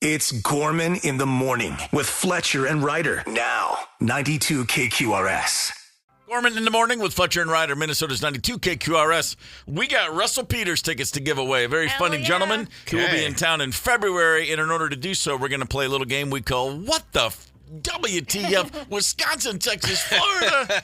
It's Gorman in the morning with Fletcher and Ryder. Now, 92 KQRS. Gorman in the morning with Fletcher and Ryder, Minnesota's 92 KQRS. We got Russell Peters tickets to give away. A very funny gentleman who will be in town in February. And in order to do so, we're going to play a little game we call What the WTF? Wisconsin, Texas, Florida.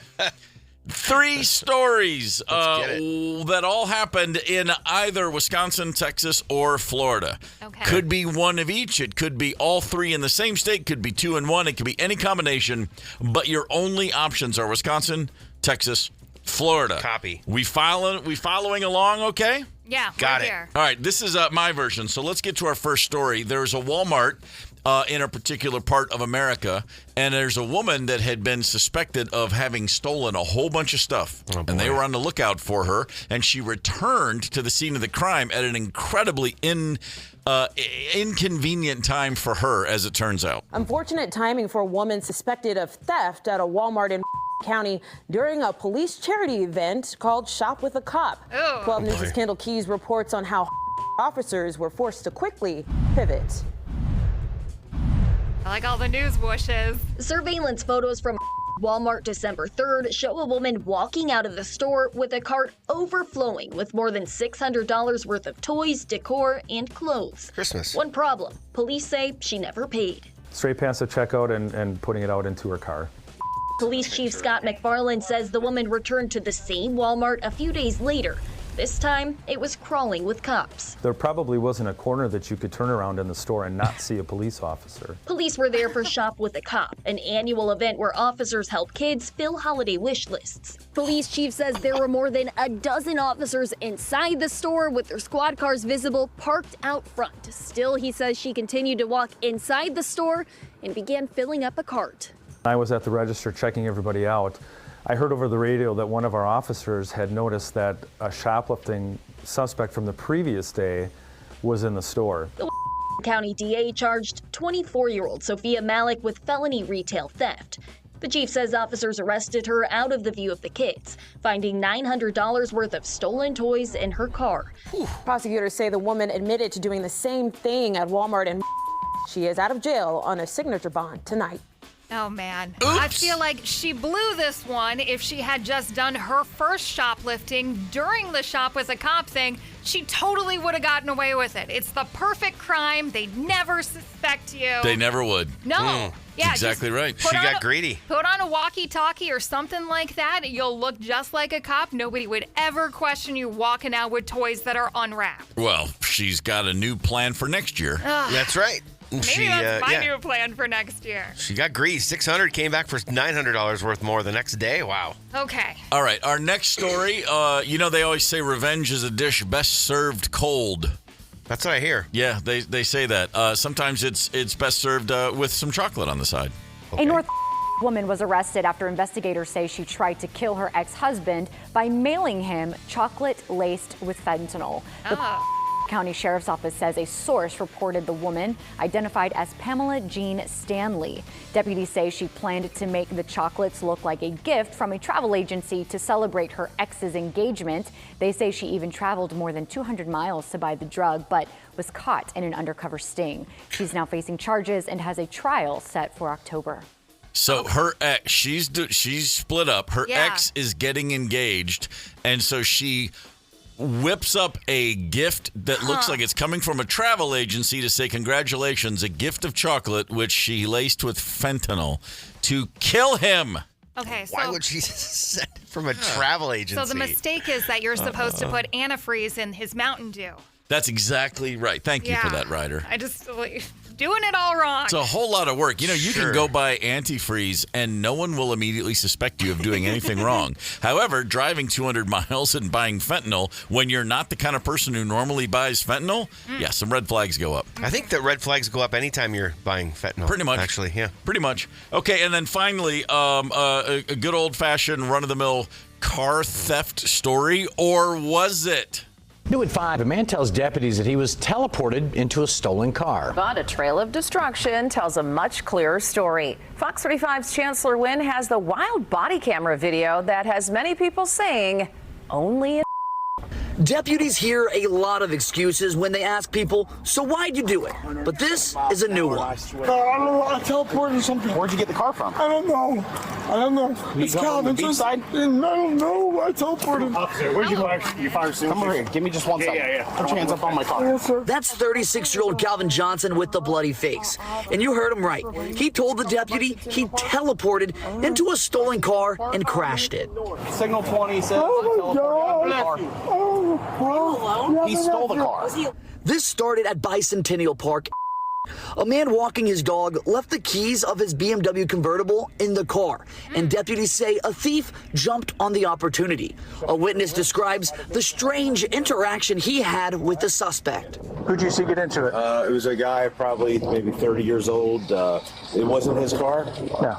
3 stories that all happened in either Wisconsin, Texas, or Florida. Okay. Could be one of each. It could be all 3 in the same state. Could be 2 in 1. It could be any combination. But your only options are Wisconsin, Texas, Florida. Copy. We following along, okay? Yeah, Got right it. here. All right, this is my version. So let's get to our first story. There's a Walmart in a particular part of America, and there's a woman that had been suspected of having stolen a whole bunch of stuff. Oh, and they were on the lookout for her, and she returned to the scene of the crime at an incredibly inconvenient time for her, as it turns out. Unfortunate timing for a woman suspected of theft at a Walmart in County during a police charity event called Shop with a Cop. Ooh. 12 News' Kendall Keys reports on how officers were forced to quickly pivot. I like all the news whooshes. Surveillance photos from Walmart December 3rd show a woman walking out of the store with a cart overflowing with more than $600 worth of toys, decor, and clothes. Christmas. One problem, police say she never paid. Straight past the checkout and putting it out into her car. Police Chief Scott McFarland says the woman returned to the same Walmart a few days later. This time, it was crawling with cops. There probably wasn't a corner that you could turn around in the store and not see a police officer. Police were there for Shop with a Cop, an annual event where officers help kids fill holiday wish lists. Police chief says there were more than a dozen officers inside the store with their squad cars visible parked out front. Still, he says she continued to walk inside the store and began filling up a cart. I was at the register checking everybody out. I heard over the radio that one of our officers had noticed that a shoplifting suspect from the previous day was in the store. The County DA charged 24-year-old Sophia Malik with felony retail theft. The chief says officers arrested her out of the view of the kids, finding $900 worth of stolen toys in her car. Prosecutors say the woman admitted to doing the same thing at Walmart and she is out of jail on a signature bond tonight. Oh, man. Oops. I feel like she blew this one. If she had just done her first shoplifting during the Shop with a Cop thing, she totally would have gotten away with it. It's the perfect crime. They'd never suspect you. They never would. No. Yeah, exactly right. She got greedy. Put on a walkie-talkie or something like that. You'll look just like a cop. Nobody would ever question you walking out with toys that are unwrapped. Well, she's got a new plan for next year. That's right. Maybe that's my new plan for next year. She got greedy. $600 came back for $900 worth more the next day. Wow. Okay. All right, our next story, they always say revenge is a dish best served cold. That's what I hear. Yeah, they say that. Sometimes it's best served with some chocolate on the side. Okay. A North woman was arrested after investigators say she tried to kill her ex-husband by mailing him chocolate laced with fentanyl. The County Sheriff's Office says a source reported the woman, identified as Pamela Jean Stanley. Deputies say she planned to make the chocolates look like a gift from a travel agency to celebrate her ex's engagement. They say she even traveled more than 200 miles to buy the drug, but was caught in an undercover sting. She's now facing charges and has a trial set for October. So her ex, she's split up. Her ex is getting engaged, and so she whips up a gift that looks like it's coming from a travel agency to say congratulations, a gift of chocolate, which she laced with fentanyl to kill him. Okay, so why would she send it from a travel agency? So the mistake is that you're supposed to put antifreeze in his Mountain Dew. That's exactly right. Thank you for that, Ryder. I just doing it all wrong. It's a whole lot of work. You know, you can go buy antifreeze and no one will immediately suspect you of doing anything wrong. However, driving 200 miles and buying fentanyl when you're not the kind of person who normally buys fentanyl, some red flags go up. I think that red flags go up anytime you're buying fentanyl. Pretty much. Actually, yeah. Pretty much. Okay, and then finally, a good old-fashioned run-of-the-mill car theft story, or was it? New at 5, a man tells deputies that he was teleported into a stolen car. But a trail of destruction tells a much clearer story. Fox 35's Chancellor Wynn has the wild body camera video that has many people saying only in Deputies hear a lot of excuses when they ask people, so why'd you do it? But this is a new one. I don't know. I teleported or something. Where'd you get the car from? I don't know. It's Calvin. I don't know. I teleported. Officer, where'd you fire? You fired soon? Come over here. Give me just 1 second. Yeah. Put your hands up on my car. Yes, sir. That's 36-year-old Calvin Johnson with the bloody face. And you heard him right. He told the deputy he teleported into a stolen car and crashed it. Signal 20 says. Oh, my God. He stole the car. This started at Bicentennial Park. A man walking his dog left the keys of his BMW convertible in the car, and deputies say a thief jumped on the opportunity. A witness describes the strange interaction he had with the suspect. Who'd you see get into it? It was a guy probably maybe 30 years old. It wasn't his car. No.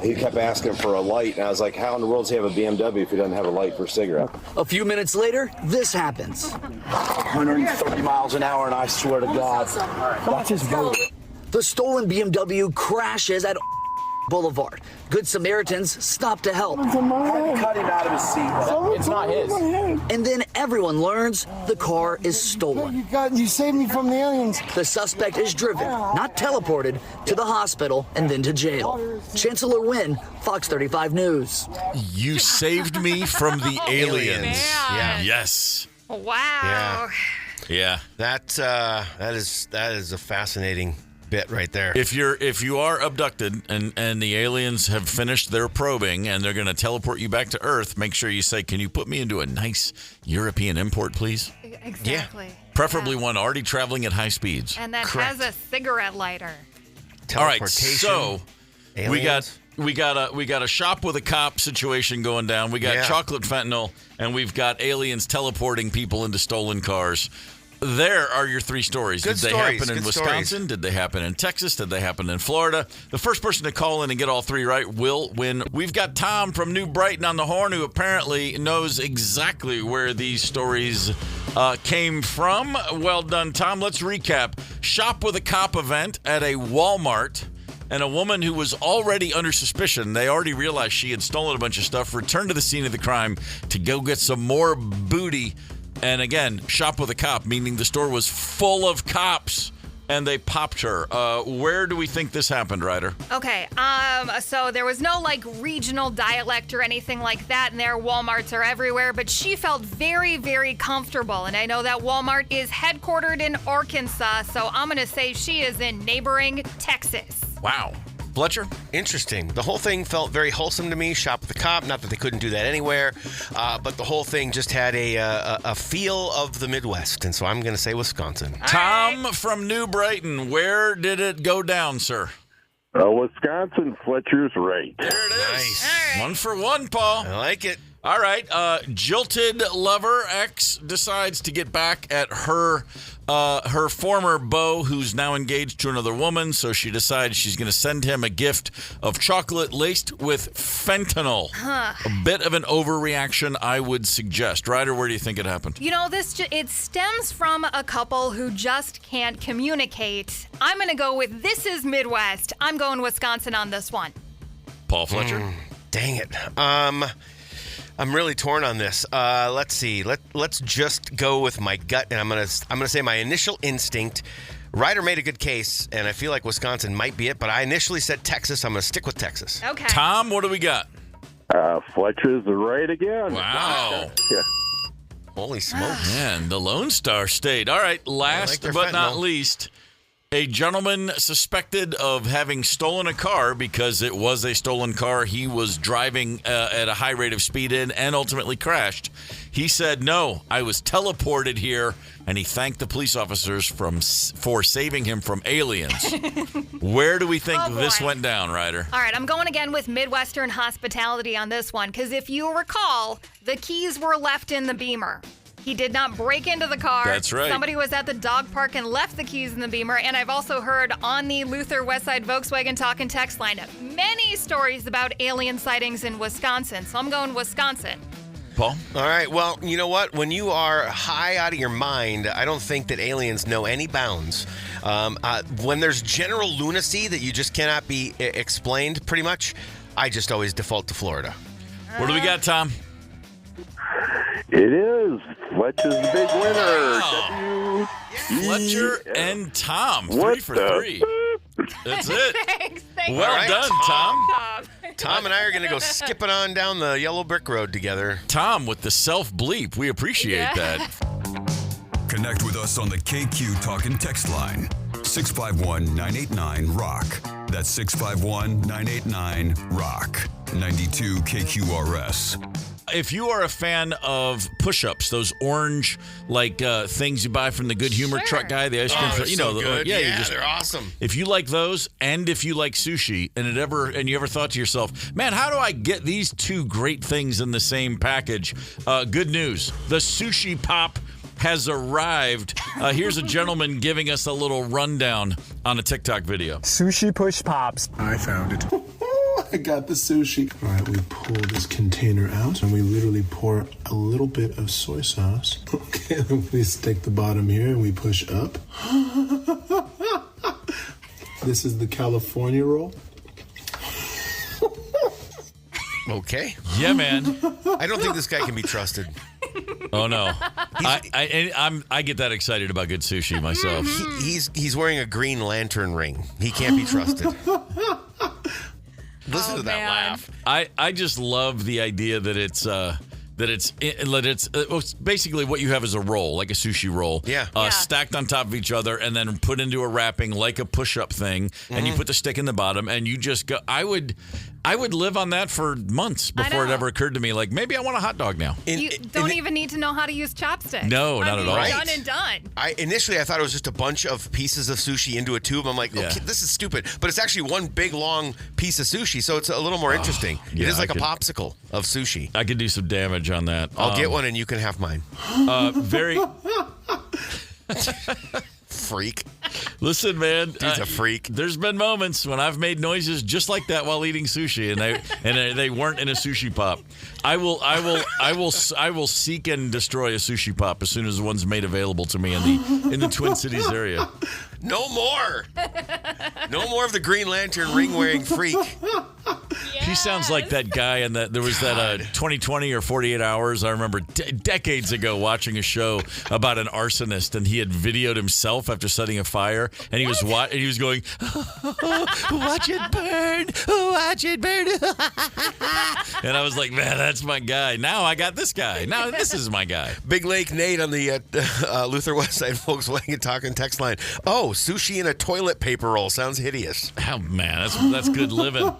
He kept asking for a light, and I was like, how in the world does he have a BMW if he doesn't have a light for a cigarette? A few minutes later, this happens. 130 miles an hour, and I swear to God, that's his motor. The stolen BMW crashes at Boulevard. Good Samaritans stop to help. Cut him out of his seat. It's not his. And then everyone learns the car is stolen. You saved me from the aliens. The suspect is driven, not teleported, to the hospital and then to jail. Chancellor Wynn, Fox 35 News. You saved me from the aliens. Yeah. Yes. Wow. Yeah. That is a fascinating bit right there. If you are abducted and the aliens have finished their probing and they're going to teleport you back to Earth, make sure you say, "Can you put me into a nice European import, please?" Exactly. Yeah. Preferably one already traveling at high speeds. And that has a cigarette lighter. All right, so aliens. we got a shop with a cop situation going down. We got chocolate fentanyl, and we've got aliens teleporting people into stolen cars. There are your three stories. Did they happen in Wisconsin? Did they happen in Texas? Did they happen in Florida? The first person to call in and get all three right will win. We've got Tom from New Brighton on the horn, who apparently knows exactly where these stories came from. Well done, Tom. Let's recap. Shop with a cop event at a Walmart. And a woman who was already under suspicion, they already realized she had stolen a bunch of stuff, returned to the scene of the crime to go get some more booty. And again, shop with a cop, meaning the store was full of cops, and they popped her. Where do we think this happened, Ryder? Okay, so there was no, regional dialect or anything like that in there. Walmarts are everywhere, but she felt very, very comfortable. And I know that Walmart is headquartered in Arkansas, so I'm going to say she is in neighboring Texas. Wow. Fletcher? Interesting. The whole thing felt very wholesome to me. Shop with the cop. Not that they couldn't do that anywhere, but the whole thing just had a feel of the Midwest, and so I'm going to say Wisconsin. Tom from New Brighton, where did it go down, sir? Wisconsin. Fletcher's right. There it is. Nice. Right. 1 for 1, Paul. I like it. All right. Jilted lover ex decides to get back at her former beau, who's now engaged to another woman. So she decides she's going to send him a gift of chocolate laced with fentanyl. A bit of an overreaction, I would suggest. Ryder, where do you think it happened? You know, it stems from a couple who just can't communicate. I'm going to go with this is Midwest. I'm going Wisconsin on this one. Paul Fletcher? Dang it. I'm really torn on this. Let's see. Let's just go with my gut, and I'm gonna say my initial instinct. Ryder made a good case, and I feel like Wisconsin might be it, but I initially said Texas. I'm gonna stick with Texas. Okay. Tom, what do we got? Fletcher's right again. Wow. Yeah. Holy smokes. Man, the Lone Star State. All right, last but not least, a gentleman suspected of having stolen a car because it was a stolen car. He was driving at a high rate of speed in and ultimately crashed. He said, "No, I was teleported here," and he thanked the police officers for saving him from aliens. Where do we think this went down, Ryder? All right, I'm going again with Midwestern hospitality on this one, because if you recall, the keys were left in the Beamer. He did not break into the car. That's right. Somebody was at the dog park and left the keys in the Beamer. And I've also heard on the Luther Westside Volkswagen Talk and Text line many stories about alien sightings in Wisconsin. So I'm going Wisconsin. Paul? All right. Well, you know what? When you are high out of your mind, I don't think that aliens know any bounds. When there's general lunacy that you just cannot be explained, pretty much, I just always default to Florida. What do we got, Tom? It is. Fletcher's the big winner. Wow. Fletcher and Tom, 3 What for the 3. That's it. Thanks. Well done, Tom. Tom and I are going to go skipping on down the yellow brick road together. Tom with the self-bleep. We appreciate that. Connect with us on the KQ Talk and Text line. 651-989-ROCK. That's 651-989-ROCK. 92 KQRS. If you are a fan of push-ups, those orange things you buy from the Good Humor truck guy, the ice cream, good. yeah, They're awesome. If you like those, and if you like sushi, and you ever thought to yourself, man, how do I get these two great things in the same package? Good news, the Sushi Pop has arrived. Here's a gentleman giving us a little rundown on a TikTok video. Sushi Push Pops. I found it. I got the sushi. All right, we pull this container out and we literally pour a little bit of soy sauce. Okay, then we stick the bottom here and we push up. This is the California roll. Okay. Yeah, man. I don't think this guy can be trusted. Oh no, I get that excited about good sushi myself. He's wearing a Green Lantern ring. He can't be trusted. Listen to that laugh. I just love the idea that it's basically what you have is a roll, like a sushi roll. Yeah. Stacked on top of each other and then put into a wrapping like a push-up thing. And you put the stick in the bottom and you just go. I would live on that for months before it ever occurred to me, like, maybe I want a hot dog now. You don't even need to know how to use chopsticks. No, not at all. Right. Done and done. Initially, I thought it was just a bunch of pieces of sushi into a tube. I'm like, okay, this is stupid. But it's actually one big, long piece of sushi, so it's a little more interesting. Yeah, it is like a popsicle of sushi. I could do some damage on that. I'll get one and you can have mine. Very... Freak. Listen, man, dude's a freak. There's been moments when I've made noises just like that while eating sushi, and they weren't in a sushi pop. I will seek and destroy a sushi pop as soon as one's made available to me in the Twin Cities area. No more. No more of the Green Lantern ring wearing freak. He sounds like that guy, and there was that 2020 or 48 Hours. I remember decades ago watching a show about an arsonist, and he had videoed himself after setting a fire, and he was going, "Watch it burn, watch it burn." And I was like, man, that's my guy. Now I got this guy. Now this is my guy. Big Lake Nate on the Luther Westside Volkswagen Talking text line. Oh, sushi in a toilet paper roll sounds hideous. Oh man, that's good living.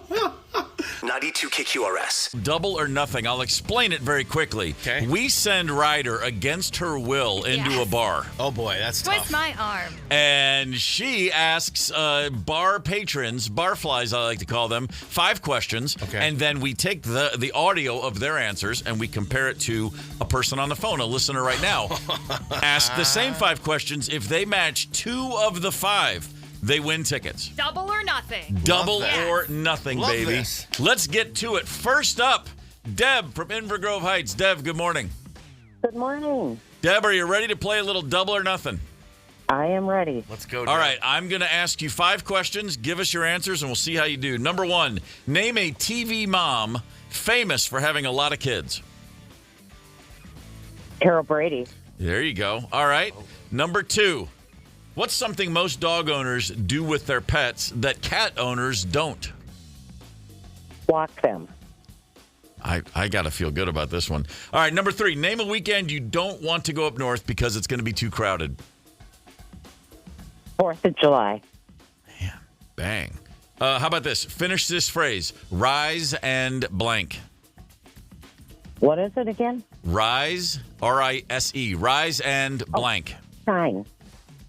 92 KQRS. Double or nothing. I'll explain it very quickly. Okay. We send Ryder against her will into a bar. Oh boy, that's Twist tough. my arm. And she asks bar patrons, barflies I like to call them, 5 questions. Okay. And then we take the audio of their answers and we compare it to a person on the phone, a listener right now. Ask the same 5 questions. If they match 2 of the 5, they win tickets. Double or nothing. Double or nothing, Love baby. this. Let's get to it. First up, Deb from Inver Grove Heights. Deb, good morning. Good morning. Deb, are you ready to play a little double or nothing? I am ready. Let's go. All right, I'm going to ask you 5 questions. Give us your answers, and we'll see how you do. Number 1, name a TV mom famous for having a lot of kids. Carol Brady. There you go. All right. Number 2, what's something most dog owners do with their pets that cat owners don't? Walk them. I got to feel good about this one. All right, number 3, name a weekend you don't want to go up north because it's going to be too crowded. 4th of July. Bang. How about this? Finish this phrase. Rise and blank. What is it again? Rise, R-I-S-E. Rise and blank. Shine.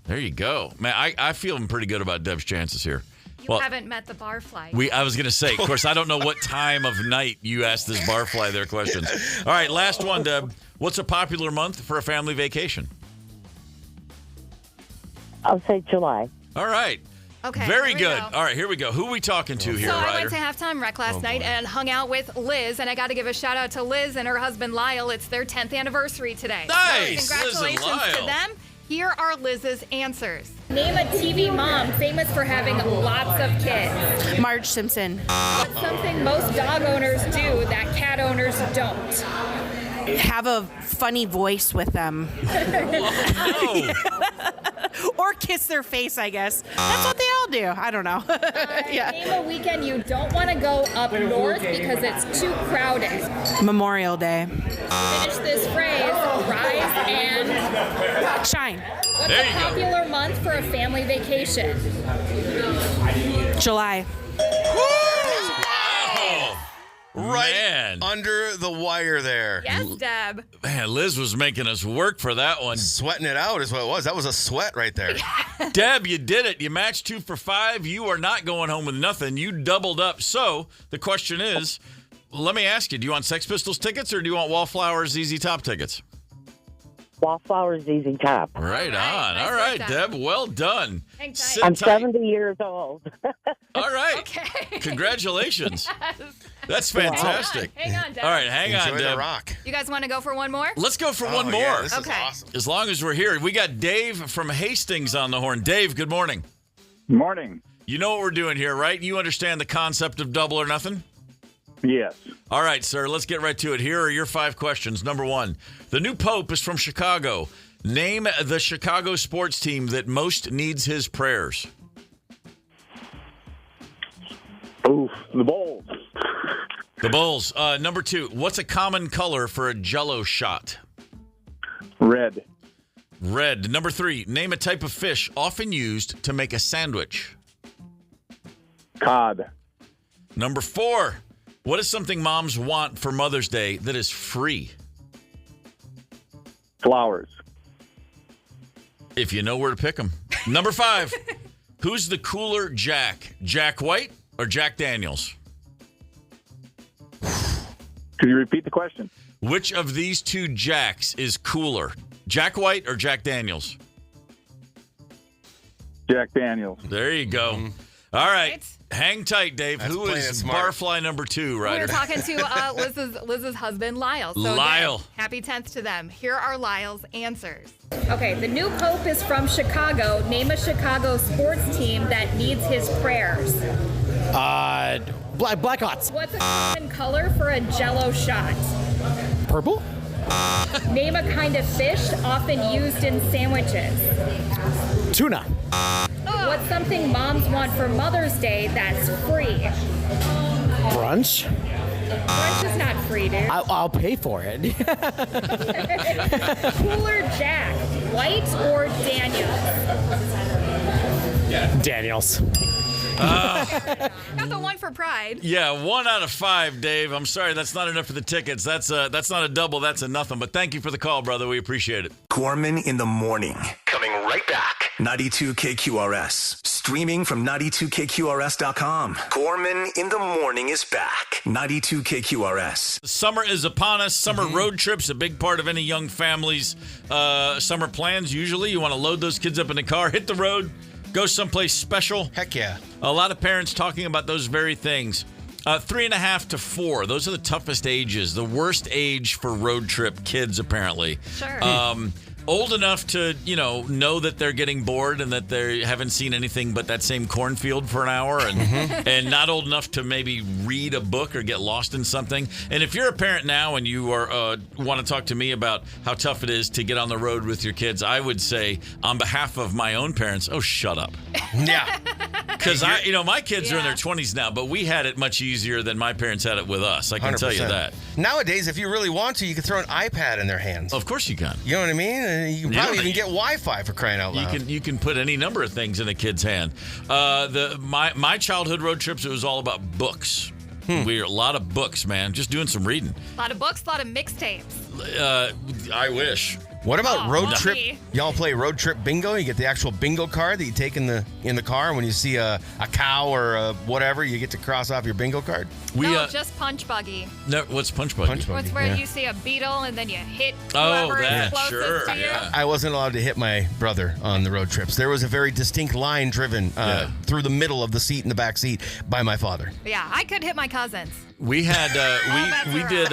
There you go. Man, I feel pretty good about Deb's chances here. You haven't met the barfly. I was going to say, of course, I don't know what time of night you asked this barfly their questions. All right, last one, Deb. What's a popular month for a family vacation? I'll say July. All right. Okay. Very here we good. go. All right, here we go. Who are we talking to here, So I Ryder? went to halftime rec last night and hung out with Liz, and I got to give a shout out to Liz and her husband Lyle. It's their 10th anniversary today. Nice! So congratulations Liz and Lyle. to them. Here are Liz's answers. Name a TV mom famous for having lots of kids. Marge Simpson. What's something most dog owners do that cat owners don't? have a funny voice with them. No. Or kiss their face, I guess. That's what they all do. I don't know. Name a weekend you don't want to go up north because it's too crowded. Memorial Day. Finish this phrase, rise and shine. What's There a you go. popular month for a family vacation? July. Right under the wire there. Yes, Deb. Man, Liz was making us work for that one. Sweating it out is what it was. That was a sweat right there. Deb, you did it. You matched 2 for 5. You are not going home with nothing. You doubled up. So the question is, let me ask you, do you want Sex Pistols tickets or do you want Wallflowers ZZ Top tickets? Wallflowers ZZ Top. Right on. All right, Deb. Well done. Sit I'm tight. 70 years old. All right. Congratulations. That's fantastic. Hang on, Deb. All right, hang on, Enjoy Deb. the rock. You guys want to go for one more? Let's go for one Oh, more. yeah, this is Okay. awesome. As long as we're here. We got Dave from Hastings on the horn. Dave, good morning. Morning. You know what we're doing here, right? You understand the concept of double or nothing? Yes. All right, sir, let's get right to it. Here are your 5 questions. Number 1, the new Pope is from Chicago. Name the Chicago sports team that most needs his prayers. Oof, the Bulls. The Bulls. Number 2, what's a common color for a Jell-O shot? Red. Red. Number 3, name a type of fish often used to make a sandwich. Cod. Number 4, what is something moms want for Mother's Day that is free? Flowers. If you know where to pick them. Number 5, who's the cooler Jack? Jack White or Jack Daniels? Could you repeat the question? Which of these 2 Jacks is cooler? Jack White or Jack Daniels? Jack Daniels. There you go. All right. Hang tight, Dave. That's Who playing is it smart. barfly number 2, We're Ryder? talking to Liz's husband, Lyle. So Lyle. again, happy 10th to them. Here are Lyle's answers. Okay, the new Pope is from Chicago. Name a Chicago sports team that needs his prayers. Blackhawks. What's a common color for a Jell-O shot? Purple. Name a kind of fish often used in sandwiches. Tuna. What's something moms want for Mother's Day that's free? Brunch. Brunch is not free, dude. I'll pay for it. Cooler Jack, White or Daniels? Daniels. Got the one for pride. Yeah, 1 out of 5, Dave. I'm sorry, that's not enough for the tickets. That's not a double, that's a nothing. But thank you for the call, brother. We appreciate it. Gorman in the morning. Coming right back. 92 KQRS. Streaming from 92KQRS.com. Gorman in the morning is back. 92 KQRS. Summer is upon us. Summer road trips, a big part of any young family's summer plans. Usually you want to load those kids up in the car, hit the road, go someplace special. Heck yeah. A lot of parents talking about those very things. 3.5 to 4. Those are the toughest ages. The worst age for road trip kids, apparently. Sure. Old enough to, know that they're getting bored and that they haven't seen anything but that same cornfield for an hour, and not old enough to maybe read a book or get lost in something. And if you're a parent now and you are want to talk to me about how tough it is to get on the road with your kids, I would say, on behalf of my own parents, oh, shut up. Yeah. Because my kids are in their 20s now, but we had it much easier than my parents had it with us. I can tell you 100%. that. Nowadays, if you really want to, you can throw an iPad in their hands. Of course you can. You know what I mean? You can probably even get Wi-Fi for crying out loud. You can put any number of things in a kid's hand. My childhood road trips, it was all about books. A lot of books, man. Just doing some reading. A lot of books, a lot of mixtapes. I wish. What about road trip? me. Y'all play road trip bingo? You get the actual bingo card that you take in the car, and when you see a cow or whatever, you get to cross off your bingo card. No, just punch buggy. No, what's punch buggy? It's where you see a beetle and then you hit whoever is closest to you. I wasn't allowed to hit my brother on the road trips. There was a very distinct line driven through the middle of the seat in the back seat by my father. Yeah, I could hit my cousins. We had we did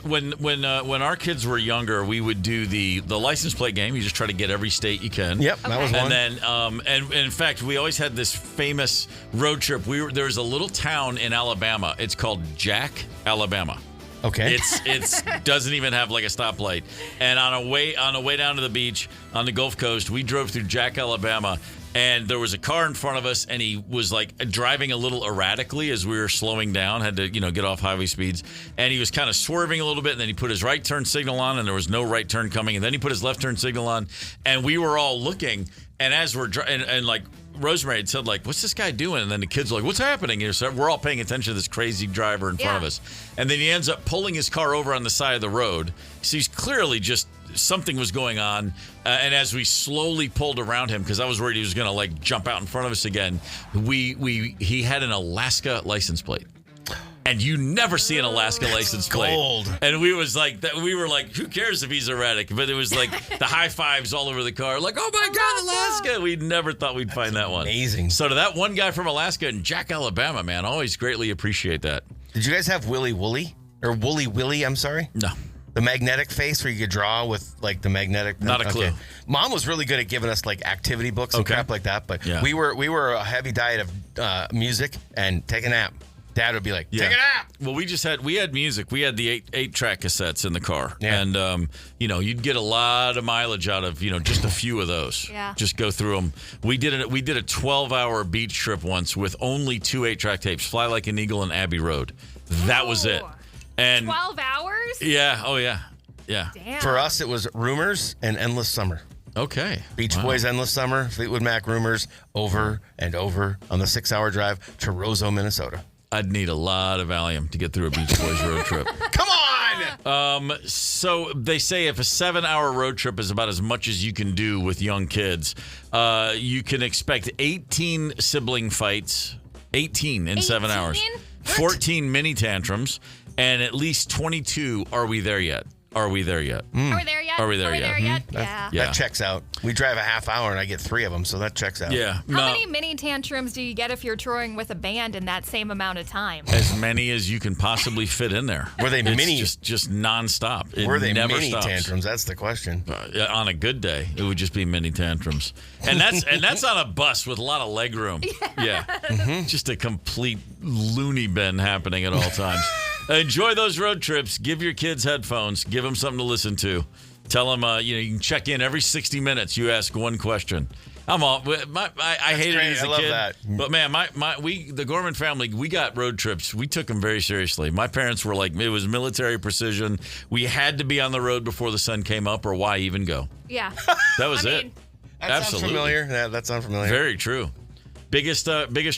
when our kids were younger, we would do the license plate game. You just try to get every state you can. Yep, that was one. And then and in fact, we always had this famous road trip. There was a little town in Alabama. It's called Jack, Alabama. Okay. It's doesn't even have like a stoplight. And on a way down to the beach on the Gulf Coast, we drove through Jack, Alabama, and there was a car in front of us, and he was like driving a little erratically as we were slowing down, had to, get off highway speeds. And he was kind of swerving a little bit, and then he put his right turn signal on, and there was no right turn coming. And then he put his left turn signal on, and we were all looking. And as we're and like Rosemary had said, like, what's this guy doing? And then the kids were like, what's happening? So we're all paying attention to this crazy driver in front of us. And then he ends up pulling his car over on the side of the road. So he's clearly just something was going on. And as we slowly pulled around him, because I was worried he was going to like jump out in front of us again, he had an Alaska license plate. And you never see an Alaska license plate. Gold. And we were like, who cares if he's erratic? But it was like the high fives all over the car. Like, oh my God, Alaska. We never thought we'd find that one. Amazing. So to that one guy from Alaska in Jack, Alabama, man, always greatly appreciate that. Did you guys have Willy Wooly? Or Wooly Willy, I'm sorry? No. The magnetic face where you could draw with like the magnetic. Not a clue. Okay. Mom was really good at giving us like activity books and crap like that. But we were a heavy diet of music and take a nap. Dad would be like, take a nap. Well, we had music. We had the 8-track cassettes in the car. Yeah. And, you'd get a lot of mileage out of, just a few of those. Yeah. Just go through them. We did a 12-hour beach trip once with only 2 8-track tapes, Fly Like an Eagle and Abbey Road. That was it. And 12 hours? Yeah. Oh, yeah. Yeah. Damn. For us, it was Rumors and Endless Summer. Okay. Beach Boys, Endless Summer, Fleetwood Mac, Rumors, over and over on the 6-hour drive to Roseau, Minnesota. I'd need a lot of Valium to get through a Beach Boys road trip. Come on! So they say if a 7-hour road trip is about as much as you can do with young kids, you can expect 18 sibling fights, 18 in 7 hours, 14 mini tantrums, and at least 22 Are We There Yet? Are we there yet? Are we there yet? Are we there yet? Yeah. That checks out. We drive a half hour and I get 3 of them, so that checks out. Yeah. How many mini tantrums do you get if you're touring with a band in that same amount of time? As many as you can possibly fit in there. Were they mini? Just nonstop. Were they never mini stops. tantrums? That's the question. On a good day, it would just be mini tantrums, and that's on a bus with a lot of leg room. Yeah. Just a complete loony bin happening at all times. Enjoy those road trips. Give your kids headphones. Give them something to listen to. Tell them, you can check in every 60 minutes. You ask one question. I'm all. I hated it as a kid. That. But man, the Gorman family, we got road trips. We took them very seriously. My parents were like, it was military precision. We had to be on the road before the sun came up, or why even go? Yeah. That was it. That Absolutely. sounds familiar. Yeah, that sounds familiar. Very true. Biggest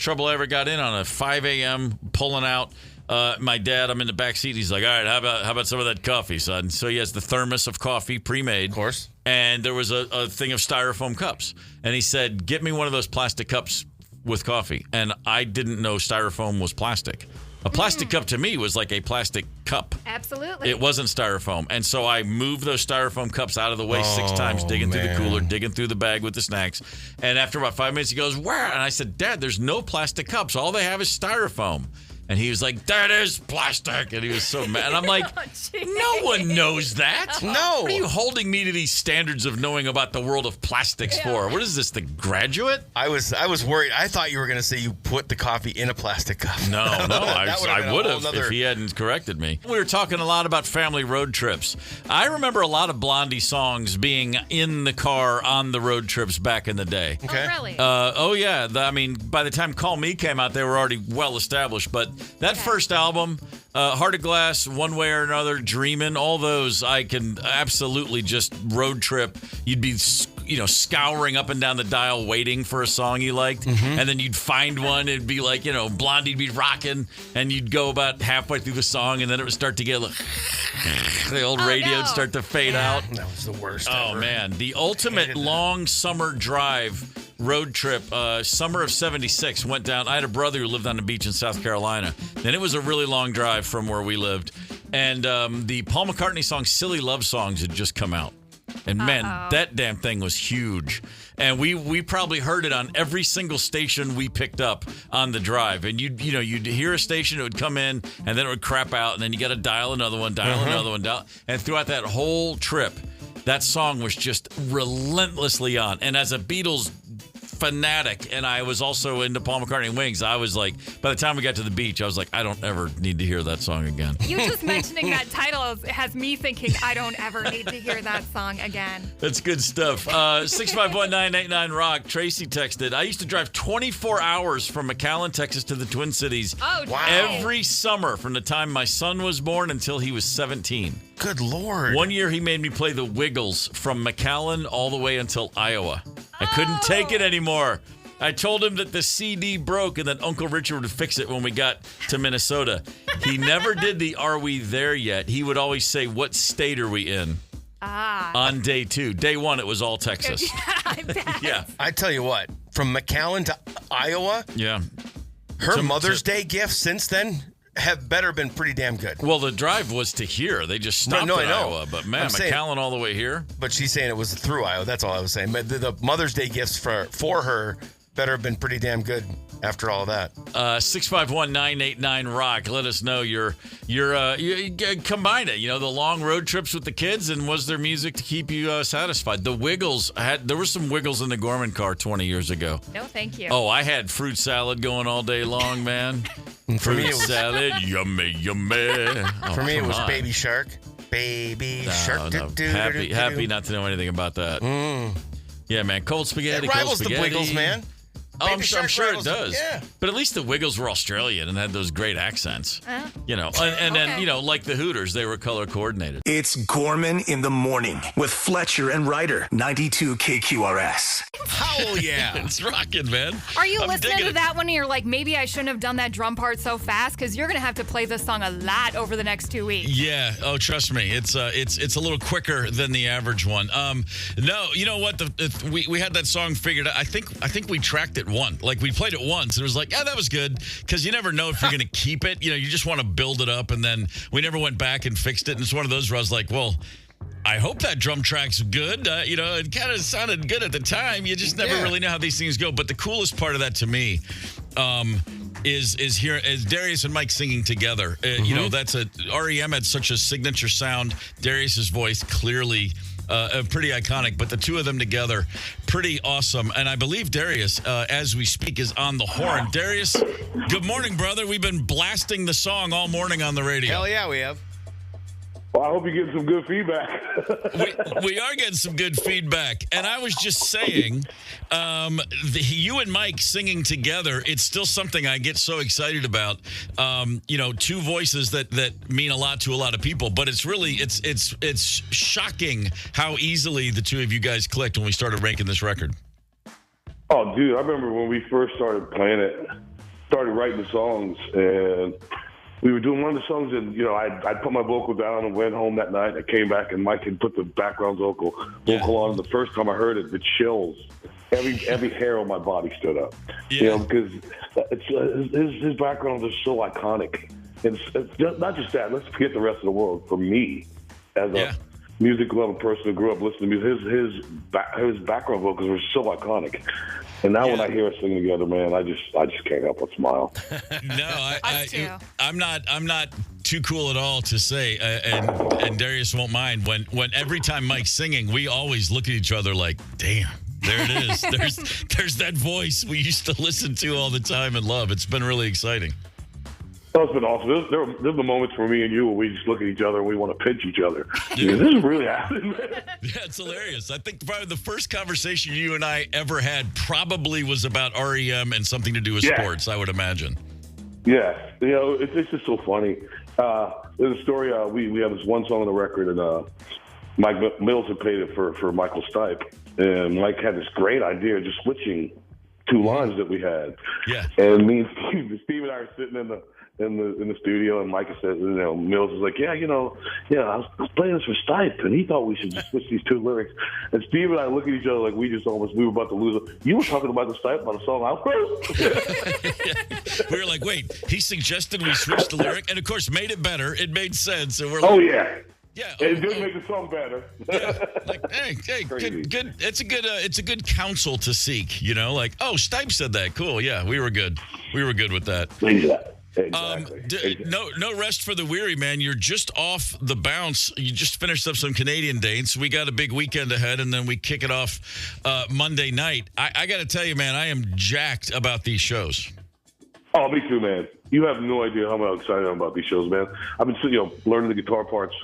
trouble I ever got in on a 5 a.m. pulling out. My dad, I'm in the back seat. He's like, all right, how about some of that coffee, son? So he has the thermos of coffee pre-made. Of course. And there was a thing of styrofoam cups. And he said, get me one of those plastic cups with coffee. And I didn't know styrofoam was plastic. A plastic cup to me was like a plastic cup. Absolutely. It wasn't styrofoam. And so I moved those styrofoam cups out of the way 6 times, digging through the cooler, digging through the bag with the snacks. And after about 5 minutes, he goes, where? And I said, Dad, there's no plastic cups. All they have is styrofoam. And he was like, that is plastic. And he was so mad. And I'm like, no one knows that. No. What are you holding me to these standards of knowing about the world of plastics for? What is this, The Graduate? I was worried. I thought you were going to say you put the coffee in a plastic cup. No, I would have if he hadn't corrected me. We were talking a lot about family road trips. I remember a lot of Blondie songs being in the car on the road trips back in the day. Okay. Oh, really? Oh, yeah. By the time Call Me came out, they were already well established. But that first album, Heart of Glass, One Way or Another, Dreamin', all those, I can absolutely just road trip. You'd be, scouring up and down the dial waiting for a song you liked. And then you'd find one. It'd be like, Blondie'd be rocking. And you'd go about halfway through the song. And then it would start to get the old radio would start to fade out. That was the worst Oh, ever. man. The ultimate long summer drive road trip, summer of 76, went down. I had a brother who lived on the beach in South Carolina. And it was a really long drive from where we lived. And the Paul McCartney song Silly Love Songs had just come out. And man, that damn thing was huge. And we probably heard it on every single station we picked up on the drive. And you'd hear a station, it would come in, and then it would crap out, and then you got to dial another one, and throughout that whole trip, that song was just relentlessly on. And as a Beatles fanatic, and I was also into Paul McCartney and Wings. I was like, by the time we got to the beach, I was like, I don't ever need to hear that song again. You just mentioning that title has me thinking I don't ever need to hear that song again. That's good stuff. 651-989-ROCK. Tracy texted, I used to drive 24 hours from McAllen, Texas to the Twin Cities every summer from the time my son was born until he was 17. Good Lord. One year he made me play the Wiggles from McAllen all the way until Iowa. I couldn't take it anymore. I told him that the CD broke and that Uncle Richard would fix it when we got to Minnesota. He never did the Are We There Yet? He would always say, what state are we in? On day 2. Day 1, it was all Texas. I bet. Yeah. I tell you what, from McAllen to Iowa, her Mother's Day gifts since then have better been pretty damn good. Well, the drive was to here. They just stopped at Iowa. But, man, McAllen all the way here? But she's saying it was through Iowa. That's all I was saying. But the Mother's Day gifts for her better have been pretty damn good after all that. 651-989-ROCK. Let us know you combine it. You know, the long road trips with the kids, and was there music to keep you satisfied? The Wiggles, there were some Wiggles in the Gorman car 20 years ago. No, thank you. Oh, I had fruit salad going all day long, man. For me, it was salad, yummy, yummy. Oh, for me, it was Baby Shark. Baby Shark. No. Happy not to know anything about that. Yeah, man. Cold spaghetti. It rivals cold spaghetti. the Wiggles, man. Oh, I'm sure it does. Yeah. But at least the Wiggles were Australian and had those great accents. You know, and then, you know, like the Hooters, they were color coordinated. It's Gorman in the morning with Fletcher and Ryder, 92 KQRS. Hell yeah. It's rocking, man. Are you I'm listening digging to it. that one and you're like, maybe I shouldn't have done that drum part so fast? Because you're going to have to play this song a lot over the next 2 weeks. Yeah. Oh, trust me. It's a little quicker than the average one. No, you know what? We had that song figured out. I think we tracked it once. Like, we played it once, and it was like, yeah, that was good, because you never know if you're going to keep it. You know, you just want to build it up, and then we never went back and fixed it, and it's one of those where I was like, well, I hope that drum track's good. You know, it kind of sounded good at the time. You just never really know how these things go. But the coolest part of that to me is Darius and Mike singing together. You know, that's REM had such a signature sound. Darius's voice clearly pretty iconic, but the two of them together, pretty awesome. And I believe Darius, as we speak, is on the horn. Darius, good morning, brother. We've been blasting the song all morning on the radio. Hell yeah, we have. Well, I hope you get some good feedback. we are getting some good feedback. And I was just saying, you and Mike singing together, it's still something I get so excited about. You know, two voices that mean a lot to a lot of people. But it's really, it's shocking how easily the two of you guys clicked when we started ranking this record. Oh, dude, I remember when we first started playing it, started writing the songs, and we were doing one of the songs, and, you know, I'd put my vocal down and went home that night. I came back, and Mike had put the background vocal on. The first time I heard it, the chills, every hair on my body stood up. You know, because his background is so iconic. It's not just that. Let's forget the rest of the world. For me, as a music loving person who grew up listening to music, his background vocals were so iconic. And now when I hear us singing together, man, I just can't help but smile. No, I'm not too cool at all to say, and Darius won't mind, when every time Mike's singing, we always look at each other like, damn, there it is. There's that voice we used to listen to all the time and love. It's been really exciting. Oh, it's been awesome. There's the moments for me and you where we just look at each other and we want to pinch each other. Yeah. This is really happening, man. Yeah, it's hilarious. I think probably the first conversation you and I ever had probably was about REM and something to do with sports, I would imagine. Yeah. You know, it's just so funny. There's a story. We have this one song on the record, and Mike Mills had played it for Michael Stipe. And Mike had this great idea of just switching two lines that we had. Yeah. And me and Steve and I are sitting in the studio, and Mike said, you know, Mills was like, I was playing this for Stipe, and he thought we should just switch these two lyrics. And Steve and I look at each other like we were about to lose it. You were talking about the Stipe on a song I wrote. We were like, wait, he suggested we switch the lyric, and of course made it better. It made sense. And we're like, yeah, it did make the song better. Like, hey, good. It's a good counsel to seek. You know, like, oh, Stipe said that. Cool. Yeah, we were good. We were good with that. Exactly. No rest for the weary, man. You're just off the bounce. You just finished up some Canadian dates. We got a big weekend ahead, and then we kick it off Monday night. I got to tell you, man, I am jacked about these shows. Oh, me too, man. You have no idea how excited I am about these shows, man. I've been learning the guitar parts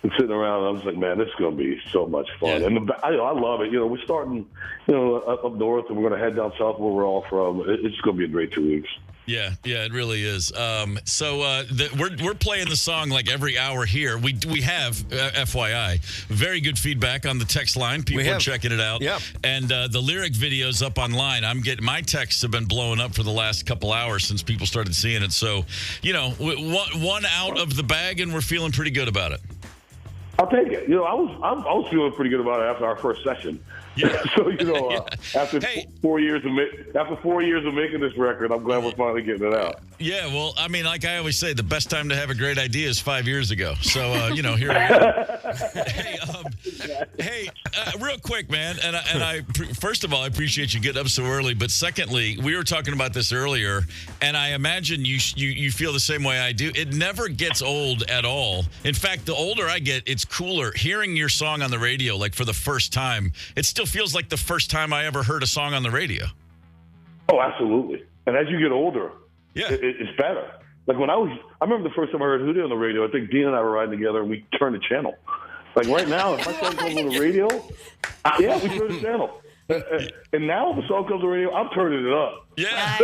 and sitting around, and I'm just like, man, this is going to be so much fun. Yeah. And I love it. We're starting, up north, and we're going to head down south where we're all from. It's going to be a great 2 weeks. Yeah, it really is. We're playing the song like every hour here. We have, FYI, very good feedback on the text line. People are checking it out. Yeah. And the lyric video's up online. My texts have been blowing up for the last couple hours since people started seeing it. So, one out of the bag, and we're feeling pretty good about it. I'll take it. I was feeling pretty good about it after our first session. Yeah. So after 4 years of making this record, I'm glad we're finally getting it out. Yeah. Well, I mean, like I always say, the best time to have a great idea is 5 years ago. So here we are. Hey, real quick, man. And I first of all, I appreciate you getting up so early. But secondly, we were talking about this earlier, and I imagine you feel the same way I do. It never gets old at all. In fact, the older I get, it's cooler. Hearing your song on the radio, like for the first time, it still feels like the first time I ever heard a song on the radio. Oh, absolutely. And as you get older, it's better. Like I remember the first time I heard Hootie on the radio, I think Dean and I were riding together and we turned the channel. Like right now, if my song comes on the radio, we turn the channel. And now if a song comes on the radio, I'm turning it up. Yeah.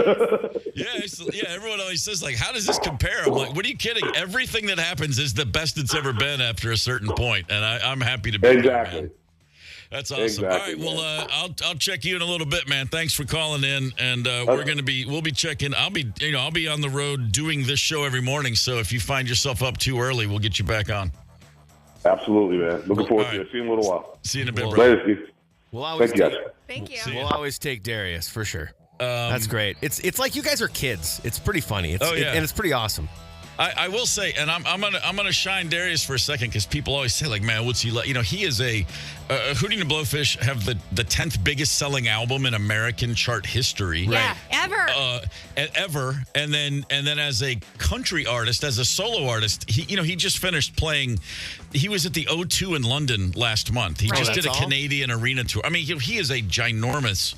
Everyone always says, like, how does this compare? I'm like, what are you kidding? Everything that happens is the best it's ever been after a certain point, and I'm happy to be there, man. That's awesome. Exactly, all right, well, I'll check you in a little bit, man. Thanks for calling in, and we'll be checking. I'll be on the road doing this show every morning. So if you find yourself up too early, we'll get you back on. Absolutely, man. Looking forward to it. See you in a little while. See you in a bit, bro. Later, Steve. Thank you. We'll always take Darius for sure. That's great. It's like you guys are kids. It's pretty funny. And it's pretty awesome. I will say, and I'm gonna shine Darius for a second because people always say, like, man, what's he like? He is Hootie and the Blowfish have the 10th biggest selling album in American chart history. Yeah, ever. And then as a country artist, as a solo artist, he just finished playing. He was at the O2 in London last month. He just did a Canadian arena tour. I mean, he is a ginormous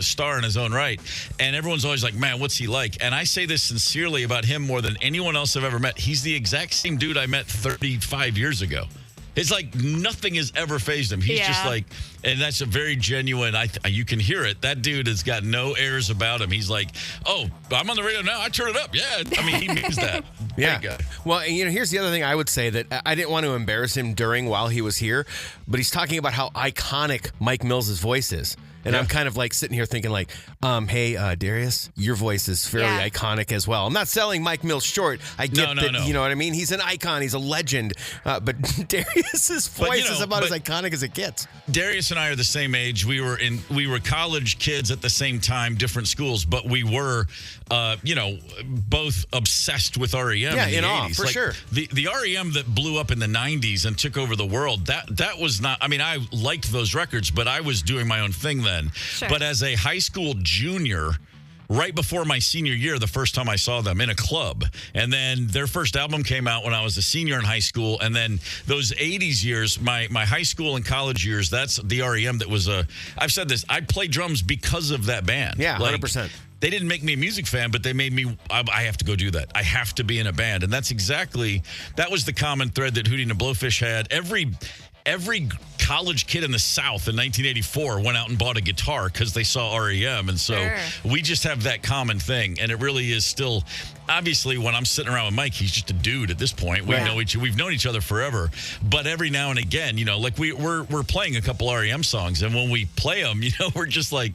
star in his own right. And everyone's always like, man, what's he like? And I say this sincerely about him more than anyone else I've ever met. He's the exact same dude I met 35 years ago. It's like nothing has ever fazed him. He's just like, and that's a very genuine, you can hear it. That dude has got no airs about him. He's like, oh, I'm on the radio now. I turn it up. Yeah. I mean, he means that. Yeah. Well, here's the other thing I would say that I didn't want to embarrass him while he was here, but he's talking about how iconic Mike Mills' voice is. And I'm kind of like sitting here thinking like, hey, Darius, your voice is fairly iconic as well. I'm not selling Mike Mills short. I get that, you know what I mean? He's an icon. He's a legend. But Darius's voice is about as iconic as it gets. Darius and I are the same age. We were college kids at the same time, different schools, but we were, both obsessed with REM in the 80s. For sure. The REM that blew up in the 90s and took over the world, that was not, I mean, I liked those records, but I was doing my own thing then. Sure. But as a high school junior, right before my senior year, the first time I saw them in a club, and then their first album came out when I was a senior in high school, and then those 80s years, my high school and college years, that's the REM that was I've said this, I played drums because of that band. Yeah, 100%. They didn't make me a music fan, but they made me, I have to go do that. I have to be in a band. And that was the common thread that Hootie and the Blowfish had. Every college kid in the South in 1984 went out and bought a guitar because they saw REM. And so we just have that common thing. And it really is still, obviously, when I'm sitting around with Mike, he's just a dude at this point. We've known each other forever. But every now and again, like we're playing a couple REM songs. And when we play them, we're just like,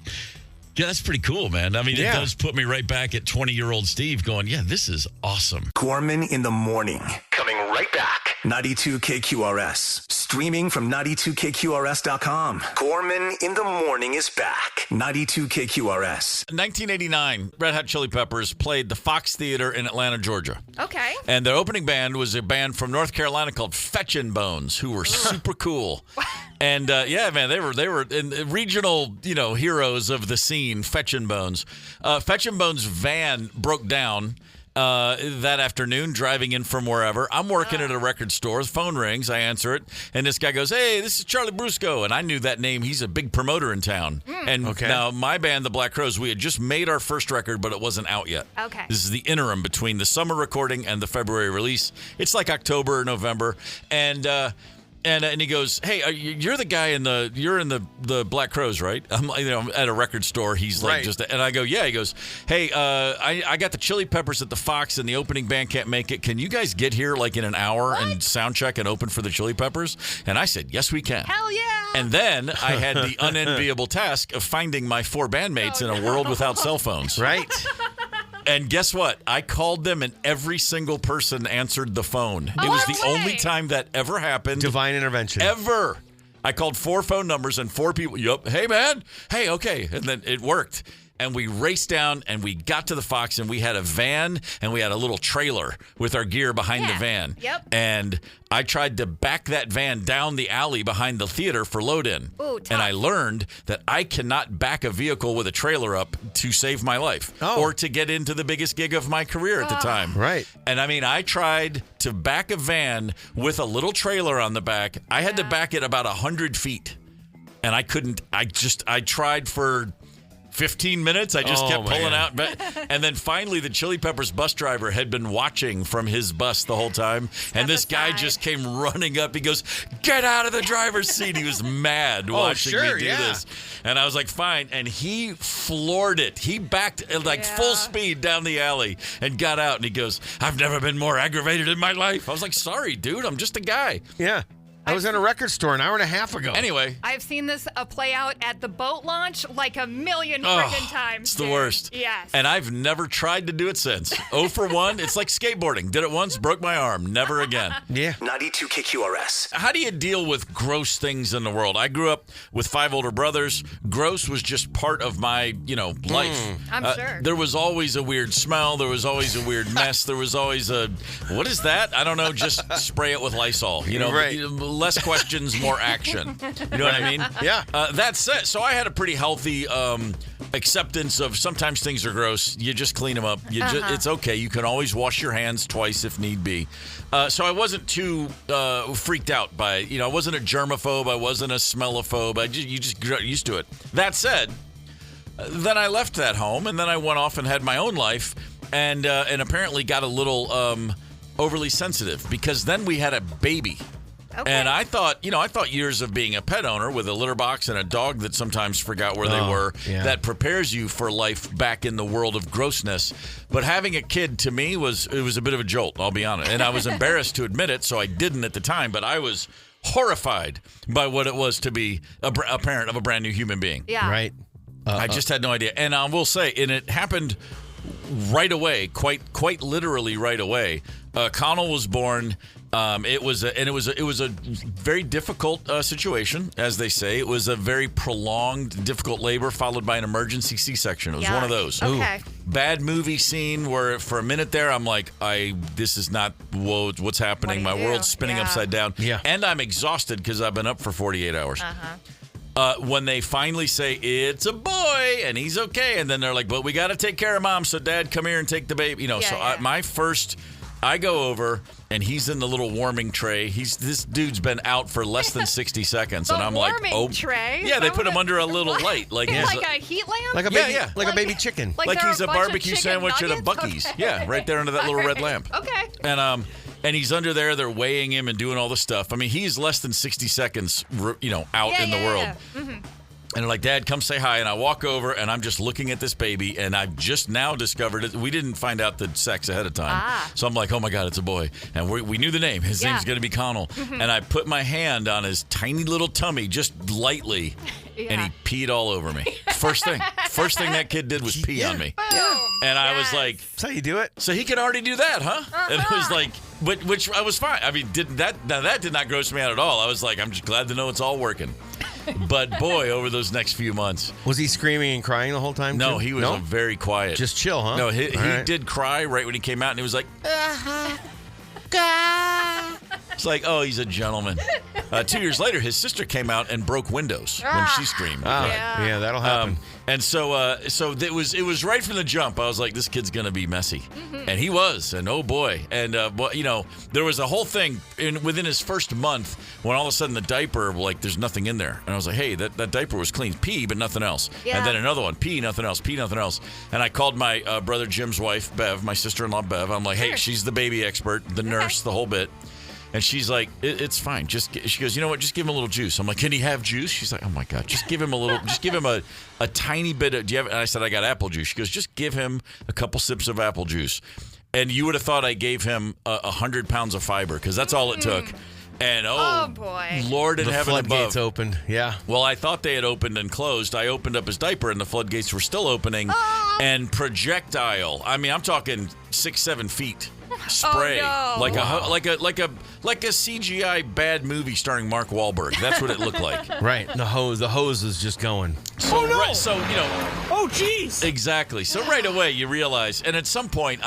yeah, that's pretty cool, man. I mean, it does put me right back at 20-year-old Steve going, yeah, this is awesome. Gorman in the morning. Coming right back. 92 KQRS. Streaming from 92KQRS.com. Gorman in the morning is back. 92 KQRS. 1989, Red Hot Chili Peppers played the Fox Theater in Atlanta, Georgia. Okay. And their opening band was a band from North Carolina called Fetchin' Bones, who were super cool. And man, they were in regional, heroes of the scene. Fetch and Bones. Fetch and Bones' van broke down that afternoon, driving in from wherever. I'm working at a record store. The phone rings. I answer it, and this guy goes, "Hey, this is Charlie Brusco," and I knew that name. He's a big promoter in town. And now my band, the Black Crowes, we had just made our first record, but it wasn't out yet. Okay. This is the interim between the summer recording and the February release. It's like October or November, and he goes, "Hey, you're the guy you're in the Black Crowes, right?" I'm at a record store. He's like, and I go, "Yeah." He goes, "Hey, I got the Chili Peppers at the Fox, and the opening band can't make it. Can you guys get here like in an hour and sound check and open for the Chili Peppers?" And I said, "Yes, we can." Hell yeah! And then I had the unenviable task of finding my 4 bandmates in a world without cell phones. Right. And guess what? I called them, and every single person answered the phone. It was the only time that ever happened. Divine intervention. Ever. I called 4 phone numbers and 4 people. Yup. Hey, man. Hey, okay. And then it worked. And we raced down, and we got to the Fox, and we had a van, and we had a little trailer with our gear behind the van. Yep. And I tried to back that van down the alley behind the theater for load-in. Ooh, tough. And I learned that I cannot back a vehicle with a trailer up to save my life or to get into the biggest gig of my career at the time. Right. And I tried to back a van with a little trailer on the back. I had to back it about 100 feet. And I couldn't. I tried for 15 minutes. I just kept pulling out. And then finally, the Chili Peppers bus driver had been watching from his bus the whole time. And this guy just came running up. He goes, "Get out of the driver's seat." He was mad watching me do this. And I was like, fine. And he floored it. He backed full speed down the alley and got out. And he goes, "I've never been more aggravated in my life." I was like, "Sorry, dude. I'm just a guy." Yeah. I was in a record store an hour and a half ago. Anyway. I've seen this play out at the boat launch like a million freaking times. It's the worst. Yes. And I've never tried to do it since. 0 for 1. It's like skateboarding. Did it once, broke my arm. Never again. Yeah. 92 KQRS. How do you deal with gross things in the world? I grew up with 5 older brothers. Gross was just part of my, life. I'm sure. There was always a weird smell. There was always a weird mess. There was always what is that? I don't know. Just spray it with Lysol. Less questions, more action. You know what I mean? Yeah. That said, so I had a pretty healthy acceptance of sometimes things are gross. You just clean them up. It's okay. You can always wash your hands twice if need be. So I wasn't too freaked out by, I wasn't a germaphobe. I wasn't a smellophobe. You just got used to it. That said, then I left that home, and then I went off and had my own life, and apparently got a little overly sensitive, because then we had a baby. Okay. And I thought years of being a pet owner with a litter box and a dog that sometimes forgot where they were, that prepares you for life back in the world of grossness. But having a kid, to me, was a bit of a jolt, I'll be honest. And I was embarrassed to admit it, so I didn't at the time. But I was horrified by what it was to be a parent of a brand new human being. Yeah. Right. I just had no idea. And I will say, and it happened right away, quite literally right away. Connell was born. It was a very difficult situation, as they say. It was a very prolonged, difficult labor followed by an emergency C-section. It was one of those. Okay. Bad movie scene where for a minute there I'm like, this is not what's happening. My world's spinning upside down. Yeah. And I'm exhausted because I've been up for 48 hours. When they finally say it's a boy and he's okay, and then they're like, but we got to take care of mom, so Dad, come here and take the baby. I go over, and he's in the little warming tray. This dude's been out for less than 60 seconds, and I'm like, tray? Yeah, they put him under a little light, like a heat lamp, like a baby, like a baby chicken, like he's a barbecue sandwich at a Buc-ee's. Okay. Yeah, right there under that little red lamp. Okay. And he's under there. They're weighing him and doing all the stuff. I mean, he's less than 60 seconds, out in the world. Mm-hmm. And they're like, Dad, come say hi. And I walk over, and I'm just looking at this baby, and I've just now discovered it. We didn't find out the sex ahead of time. So I'm like, oh, my God, it's a boy. And we knew the name. His name's going to be Connell. Mm-hmm. And I put my hand on his tiny little tummy just lightly, and he peed all over me. First thing that kid did was pee on me. Yeah. And I was like, that's how you do it? So he could already do that, huh? And it was like, which I was fine. I mean, that did not gross me out at all. I was like, I'm just glad to know it's all working. But boy, over those next few months. Was he screaming and crying the whole time? No, too? he was very quiet. Just chill, huh? No, he did cry right when he came out, and he was like, It's like, oh, he's a gentleman. 2 years later, his sister came out and broke windows when she screamed. Yeah, that'll happen. And so it was right from the jump. I was like, this kid's gonna be messy, and he was. And oh boy, and there was a whole thing within his first month when all of a sudden the diaper, like, there's nothing in there, and I was like, hey, that diaper was clean, pee but nothing else. Yeah. And then another one, pee nothing else, and I called my brother Jim's wife, Bev, my sister-in-law Bev. I'm like, hey, she's the baby expert, the nurse, the whole bit. And she's like, it's fine. She goes, you know what? Just give him a little juice. I'm like, can he have juice? She's like, oh my God, just give him a little, just give him a tiny bit of, do you have, and I said, I got apple juice. She goes, just give him a couple sips of apple juice. And you would have thought I gave him 100 pounds of fiber, because that's all it took. And oh boy, Lord in heaven above. The floodgates opened, yeah. Well, I thought they had opened and closed. I opened up his diaper, and the floodgates were still opening. And projectile, I mean, I'm talking 6-7 feet. Spray like a CGI bad movie starring Mark Wahlberg. That's what it looked like. Right. The hose is just going. So, Oh, jeez. Exactly. So right away you realize, and at some point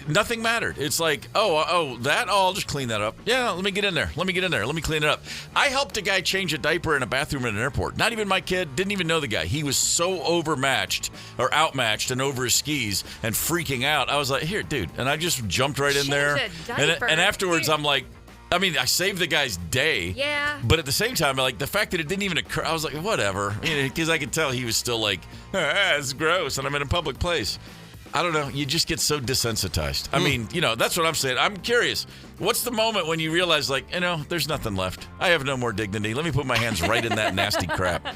nothing mattered. It's like, I'll just clean that up. Yeah, let me get in there. Let me clean it up. I helped a guy change a diaper in a bathroom at an airport. Not even my kid, didn't even know the guy. He was so outmatched and over his skis and freaking out. I was like, here, dude. And I just jumped right in there. And afterwards, I'm like, I mean, I saved the guy's day. Yeah. But at the same time, like, the fact that it didn't even occur, I was like, whatever. Because I could tell he was still like, it's gross, and I'm in a public place. I don't know. You just get so desensitized. I mean, that's what I'm saying. I'm curious. What's the moment when you realize, like, there's nothing left? I have no more dignity. Let me put my hands right in that nasty crap.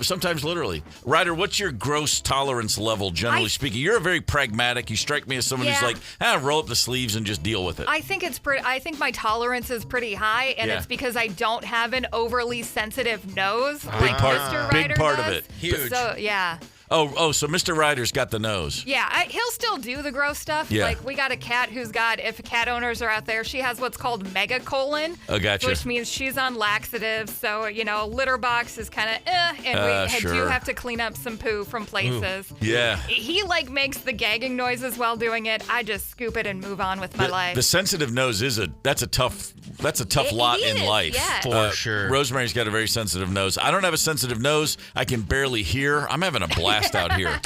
Sometimes literally. Ryder, what's your gross tolerance level, generally speaking? You're very pragmatic. You strike me as someone who's like, roll up the sleeves and just deal with it. I think I think my tolerance is pretty high, and it's because I don't have an overly sensitive nose like Mr. Ryder big part does. of it. Huge. So, yeah. Oh, so Mr. Ryder's got the nose. Yeah, he'll still do the gross stuff. Yeah. Like, we got a cat if cat owners are out there, she has what's called megacolon. Oh, gotcha. Which means she's on laxatives. So, litter box is kind of and we do have to clean up some poo from places. Ooh. Yeah. He, makes the gagging noises while doing it. I just scoop it and move on with my life. The sensitive nose that's a tough lot in life. Yes. For sure. Rosemary's got a very sensitive nose. I don't have a sensitive nose. I can barely hear. I'm having a blast out here.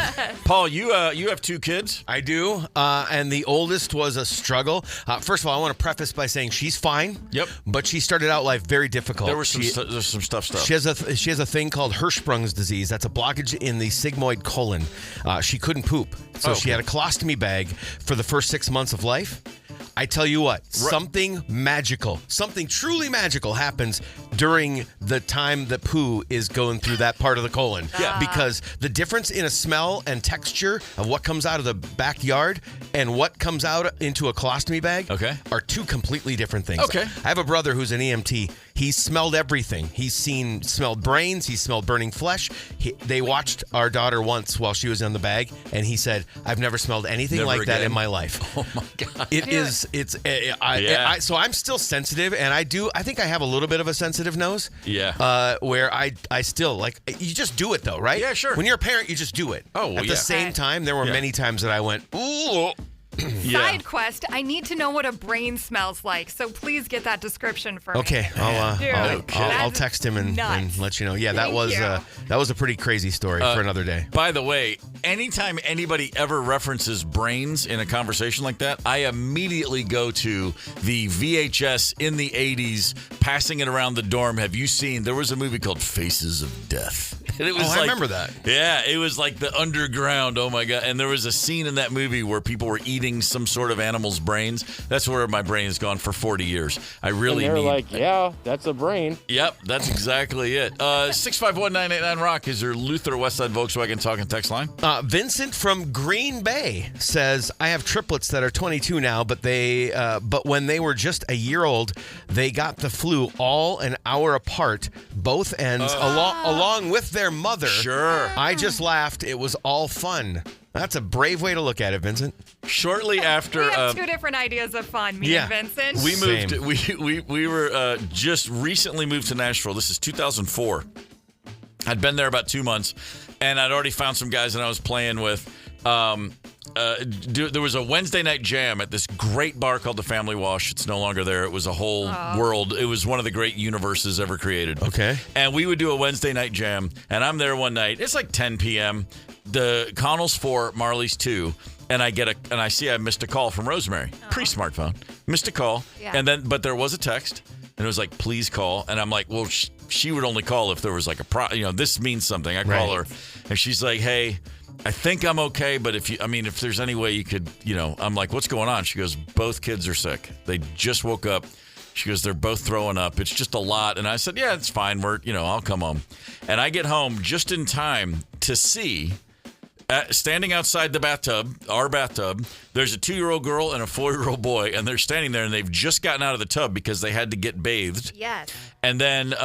Paul, you have 2 kids? I do, and the oldest was a struggle. First of all, I want to preface by saying she's fine. Yep. But she started out life very difficult. There was some stuff. She has a thing called Hirschsprung's disease. That's a blockage in the sigmoid colon. She couldn't poop, so she had a colostomy bag for the first 6 months of life. I tell you what, something truly magical happens during the time the poo is going through that part of the colon. Yeah. Because the difference in a smell and texture of what comes out of the backyard and what comes out into a colostomy bag are 2 completely different things. Okay. I have a brother who's an EMT. He's smelled everything. He's smelled brains. He's smelled burning flesh. They watched our daughter once while she was in the bag, and he said, I've never smelled anything like that in my life. Oh, my God. So I'm still sensitive, and I think I have a little bit of a sensitive nose. Yeah. Where I still, you just do it, though, right? Yeah, sure. When you're a parent, you just do it. Oh, well, At the same time, there were many times that I went, ooh. Side quest, I need to know what a brain smells like, so please get that description for me. Okay, I'll text him and let you know. Yeah, that was a pretty crazy story for another day. By the way, anytime anybody ever references brains in a conversation like that, I immediately go to the VHS in the 80s, passing it around the dorm. Have you seen, there was a movie called Faces of Death. And it was I remember that. Yeah, it was like the underground. Oh, my God. And there was a scene in that movie where people were eating some sort of animal's brains. That's where my brain has gone for 40 years. I really and they're need... like, yeah, that's a brain. Yep, that's exactly it. 651-989-ROCK is your Luther Westside Volkswagen talking text line. Vincent from Green Bay says, I have triplets that are 22 now, but when they were just a year old, they got the flu all an hour apart, both ends, along with their mother. Sure. I just laughed. It was all fun. That's a brave way to look at it, Vincent. Shortly after, we have 2 different ideas of fun. Me and Vincent. We moved. We were just recently moved to Nashville. This is 2004. I'd been there about 2 months, and I'd already found some guys that I was playing with. there was a Wednesday night jam at this great bar called the Family Wash. It's no longer there. It was a whole world. It was one of the great universes ever created. Okay. And we would do a Wednesday night jam, and I'm there one night. It's like 10 p.m. The Connell's 4, Marley's 2. And I see I missed a call from Rosemary. Pre-smartphone. Missed a call. Yeah. But there was a text. And it was like, please call. And I'm like, well, she would only call if there was like this means something. I call her. And she's like, hey, I think I'm okay. But if there's any way you could, I'm like, what's going on? She goes, both kids are sick. They just woke up. She goes, they're both throwing up. It's just a lot. And I said, yeah, it's fine. I'll come home. And I get home just in time to see, standing outside the bathtub, our bathtub, there's a 2-year-old girl and a 4-year-old boy, and they're standing there, and they've just gotten out of the tub because they had to get bathed. Yes. And then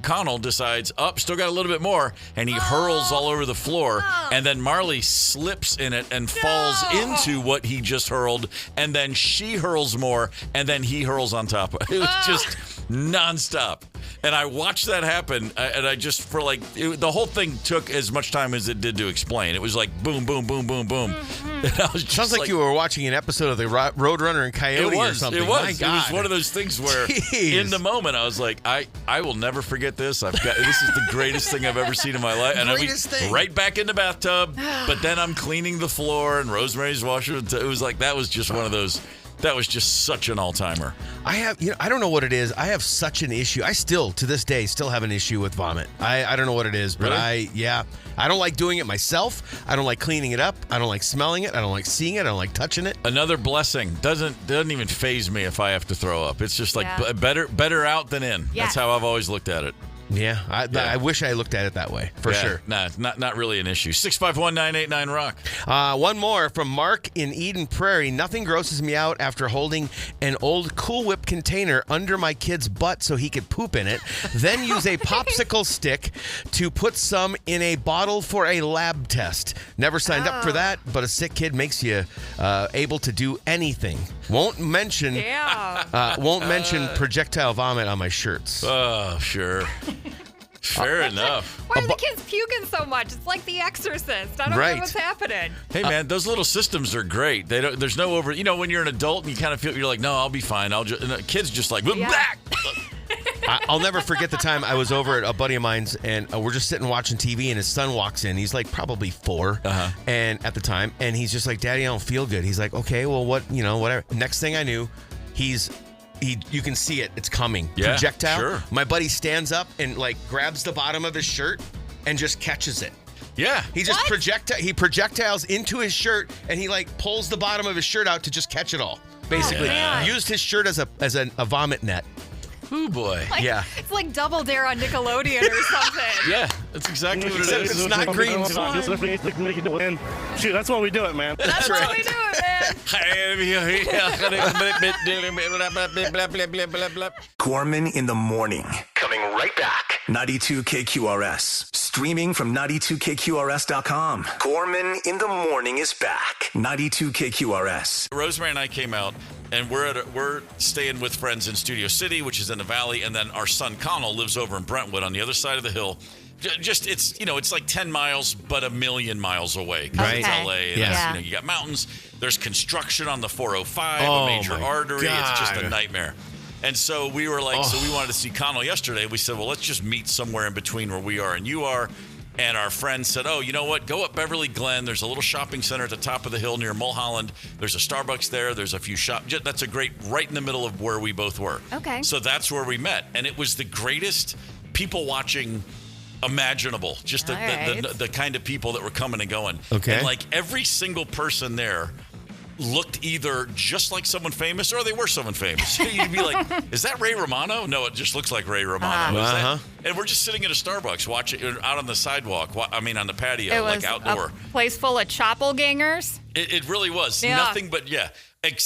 Connell decides, still got a little bit more, and he hurls all over the floor, and then Marley slips in it and falls into what he just hurled, and then she hurls more, and then he hurls on top of it. It was just nonstop. And I watched that happen, and I just, the whole thing took as much time as it did to explain. It was like boom, boom, boom, boom, boom. And I was just Sounds like you were watching an episode of the Roadrunner and Coyote or something. It was. My God. It was one of those things where in the moment I was like, I will never forget this. This is the greatest thing I've ever seen in my life. And I'm right back in the bathtub, but then I'm cleaning the floor and Rosemary's washing. It was like, that was just one of those. That was just such an all-timer. I don't know what it is. I have such an issue. I still, to this day, have an issue with vomit. I don't know what it is, but really? I don't like doing it myself. I don't like cleaning it up. I don't like smelling it. I don't like seeing it. I don't like touching it. Another blessing. Doesn't even faze me if I have to throw up. It's just like better out than in. Yes. That's how I've always looked at it. Yeah, I wish I looked at it that way, for sure. Nah, not really an issue. 651-989-ROCK. One more from Mark in Eden Prairie. Nothing grosses me out after holding an old Cool Whip container under my kid's butt so he could poop in it, then use a popsicle stick to put some in a bottle for a lab test. Never signed up for that, but a sick kid makes you able to do anything. Won't mention projectile vomit on my shirts. Oh, sure. Fair enough. Why are the kids puking so much? It's like The Exorcist. I don't know what's happening. Hey, man, those little systems are great. There's no when you're an adult and you kind of feel, you're like, no, I'll be fine. Kids just like, back. I'll never forget the time I was over at a buddy of mine's, and we're just sitting watching TV, and his son walks in. He's like probably 4, and at the time, and he's just like, "Daddy, I don't feel good." He's like, "Okay, well, whatever." Next thing I knew, you can see it. It's coming. Yeah, projectile. Sure. My buddy stands up and like grabs the bottom of his shirt and just catches it. Yeah. He just projectiles into his shirt, and he like pulls the bottom of his shirt out to just catch it all. Basically, used his shirt as a vomit net. Oh boy. It's like Double Dare on Nickelodeon or something. Yeah, that's exactly what it is. It's not green slime. Shoot, that's why we do it, man. That's why we do it, man. Gorman in the morning. Coming right back. 92 KQRS. Streaming from 92KQRS.com. Gorman in the morning is back. 92 KQRS. Rosemary and I came out, and we're staying with friends in Studio City, which is in the valley, and then our son Connell lives over in Brentwood on the other side of the hill. It's like 10 miles, but a million miles away. Right. It's LA. And you got mountains. There's construction on the 405, a major artery. God. It's just a nightmare. And so we were like, so we wanted to see Connell yesterday. We said, well, let's just meet somewhere in between where we are and you are. And our friend said, oh, you know what? Go up Beverly Glen. There's a little shopping center at the top of the hill near Mulholland. There's a Starbucks there. There's a few shops. That's a great, right in the middle of where we both were. Okay. So that's where we met. And it was the greatest people watching imaginable. Just the kind of people that were coming and going. Okay. And like every single person there looked either just like someone famous or they were someone famous. You'd be like, is that Ray Romano? No, it just looks like Ray Romano. And we're just sitting at a Starbucks watching out on the sidewall. On the patio, it was like outdoor. A place full of Chopplegangers. It really was. Yeah. Nothing but,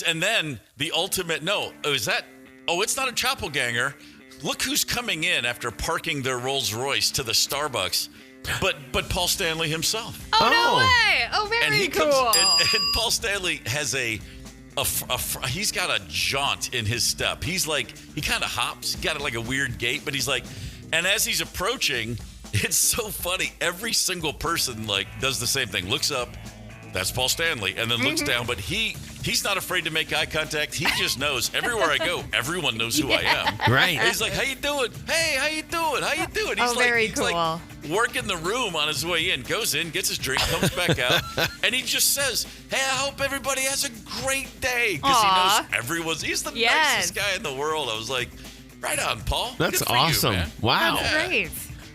and then the ultimate, it's not a Choppleganger. Look who's coming in after parking their Rolls Royce to the Starbucks. But Paul Stanley himself. Oh, no way. Oh, very cool. And Paul Stanley has he's got a jaunt in his step. He's like, he kind of hops. He's got like a weird gait, but he's like, and as he's approaching, it's so funny. Every single person like does the same thing. Looks up, that's Paul Stanley, and then looks down, but he's not afraid to make eye contact. He just knows everywhere I go, everyone knows who I am. Right. And he's like, how you doing? Hey, how you doing? How you doing? He's very he's cool. like working the room on his way in, goes in, gets his drink, comes back out, and he just says, hey, I hope everybody has a great day, because he knows he's the nicest guy in the world. I was like, right on, Paul. That's Good for awesome. You, man. Wow. That's great.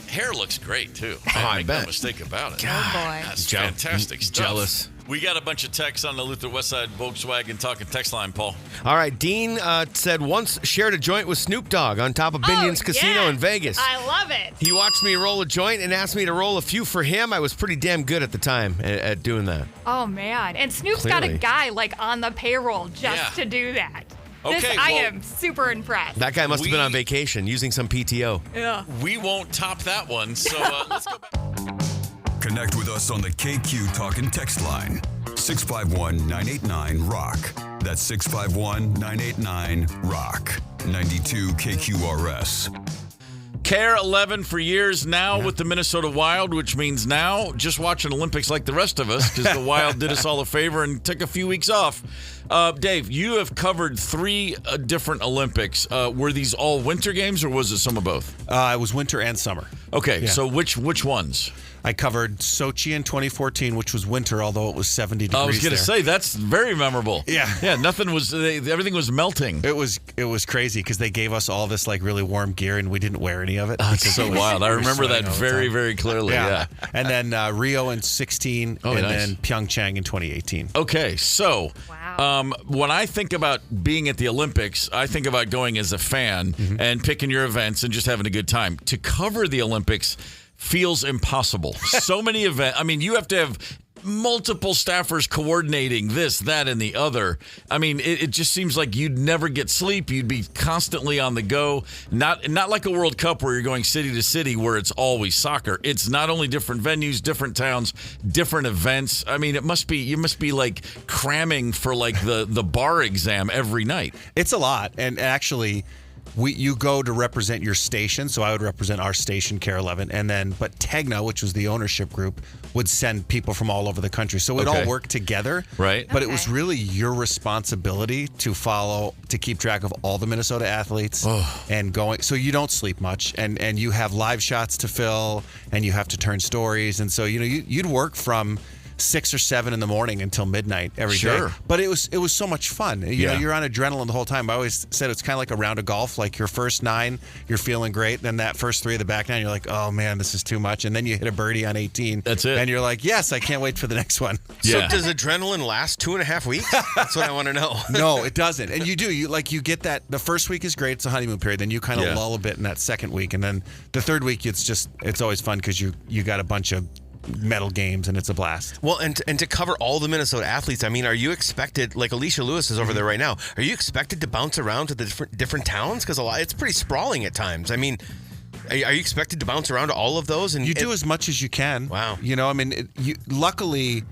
Hair looks great, too. I Make bet. no mistake about it. Oh, boy. That's fantastic stuff. Jealous. We got a bunch of texts on the Luther Westside Volkswagen Talking text line, Paul. All right, Dean said once shared a joint with Snoop Dogg on top of Binion's Casino in Vegas. I love it. He watched me roll a joint and asked me to roll a few for him. I was pretty damn good at the time at doing that. Oh, man. And Snoop's got a Clearly. guy on the payroll just to do that. I am super impressed. That guy must have been on vacation using some PTO. Yeah. We won't top that one, so let's go back. Connect with us on the KQ Talkin' text line. 651-989-ROCK. That's 651-989-ROCK. 92 KQRS. Care 11 for years now with the Minnesota Wild, which means now just watching Olympics like the rest of us, because the Wild did us all a favor and took a few weeks off. Dave, you have covered 3 different Olympics. Were these all winter games, or was it some of both? It was winter and summer. Okay, so which ones? I covered Sochi in 2014, which was winter, although it was 70 degrees. I was going to say, that's very memorable. Yeah. Yeah, everything was melting. It was crazy because they gave us all this really warm gear and we didn't wear any of it. It's so wild. I remember that very, very clearly. Yeah. And then Rio in 16 then Pyeongchang in 2018. Okay, so when I think about being at the Olympics, I think about going as a fan and picking your events and just having a good time. To cover the Olympics feels impossible. So many events. I mean, you have to have multiple staffers coordinating this, that, and the other. I mean, it just seems like you'd never get sleep. You'd be constantly on the go. Not like a World Cup where you're going city to city where it's always soccer. It's not only different venues, different towns, different events. I mean, you must be like cramming for the bar exam every night. It's a lot. And actually, you go to represent your station, so I would represent our station, Care 11, but Tegna, which was the ownership group, would send people from all over the country. So it all worked together. Right. But it was really your responsibility to keep track of all the Minnesota athletes and going. So you don't sleep much, and you have live shots to fill, and you have to turn stories. And so, you'd work from 6 or 7 in the morning until midnight every day. But it was so much fun. You know, you're on adrenaline the whole time. I always said it's kind of like a round of golf. Like your first 9, you're feeling great. Then that first 3 of the back 9, you're like, oh man, this is too much. And then you hit a birdie on 18. That's it. And you're like, yes, I can't wait for the next one. So does adrenaline last 2.5 weeks? That's what I want to know. No, it doesn't. And you do. You get that. The first week is great. It's a honeymoon period. Then you kind of lull a bit in that second week. And then the third week, it's always fun because you got a bunch of medal games and it's a blast. Well, and to cover all the Minnesota athletes, I mean, are you expected, like Alicia Lewis is over there right now, are you expected to bounce around to the different towns? Because it's pretty sprawling at times. I mean, are you expected to bounce around to all of those? And you do as much as you can. Wow. I mean, luckily,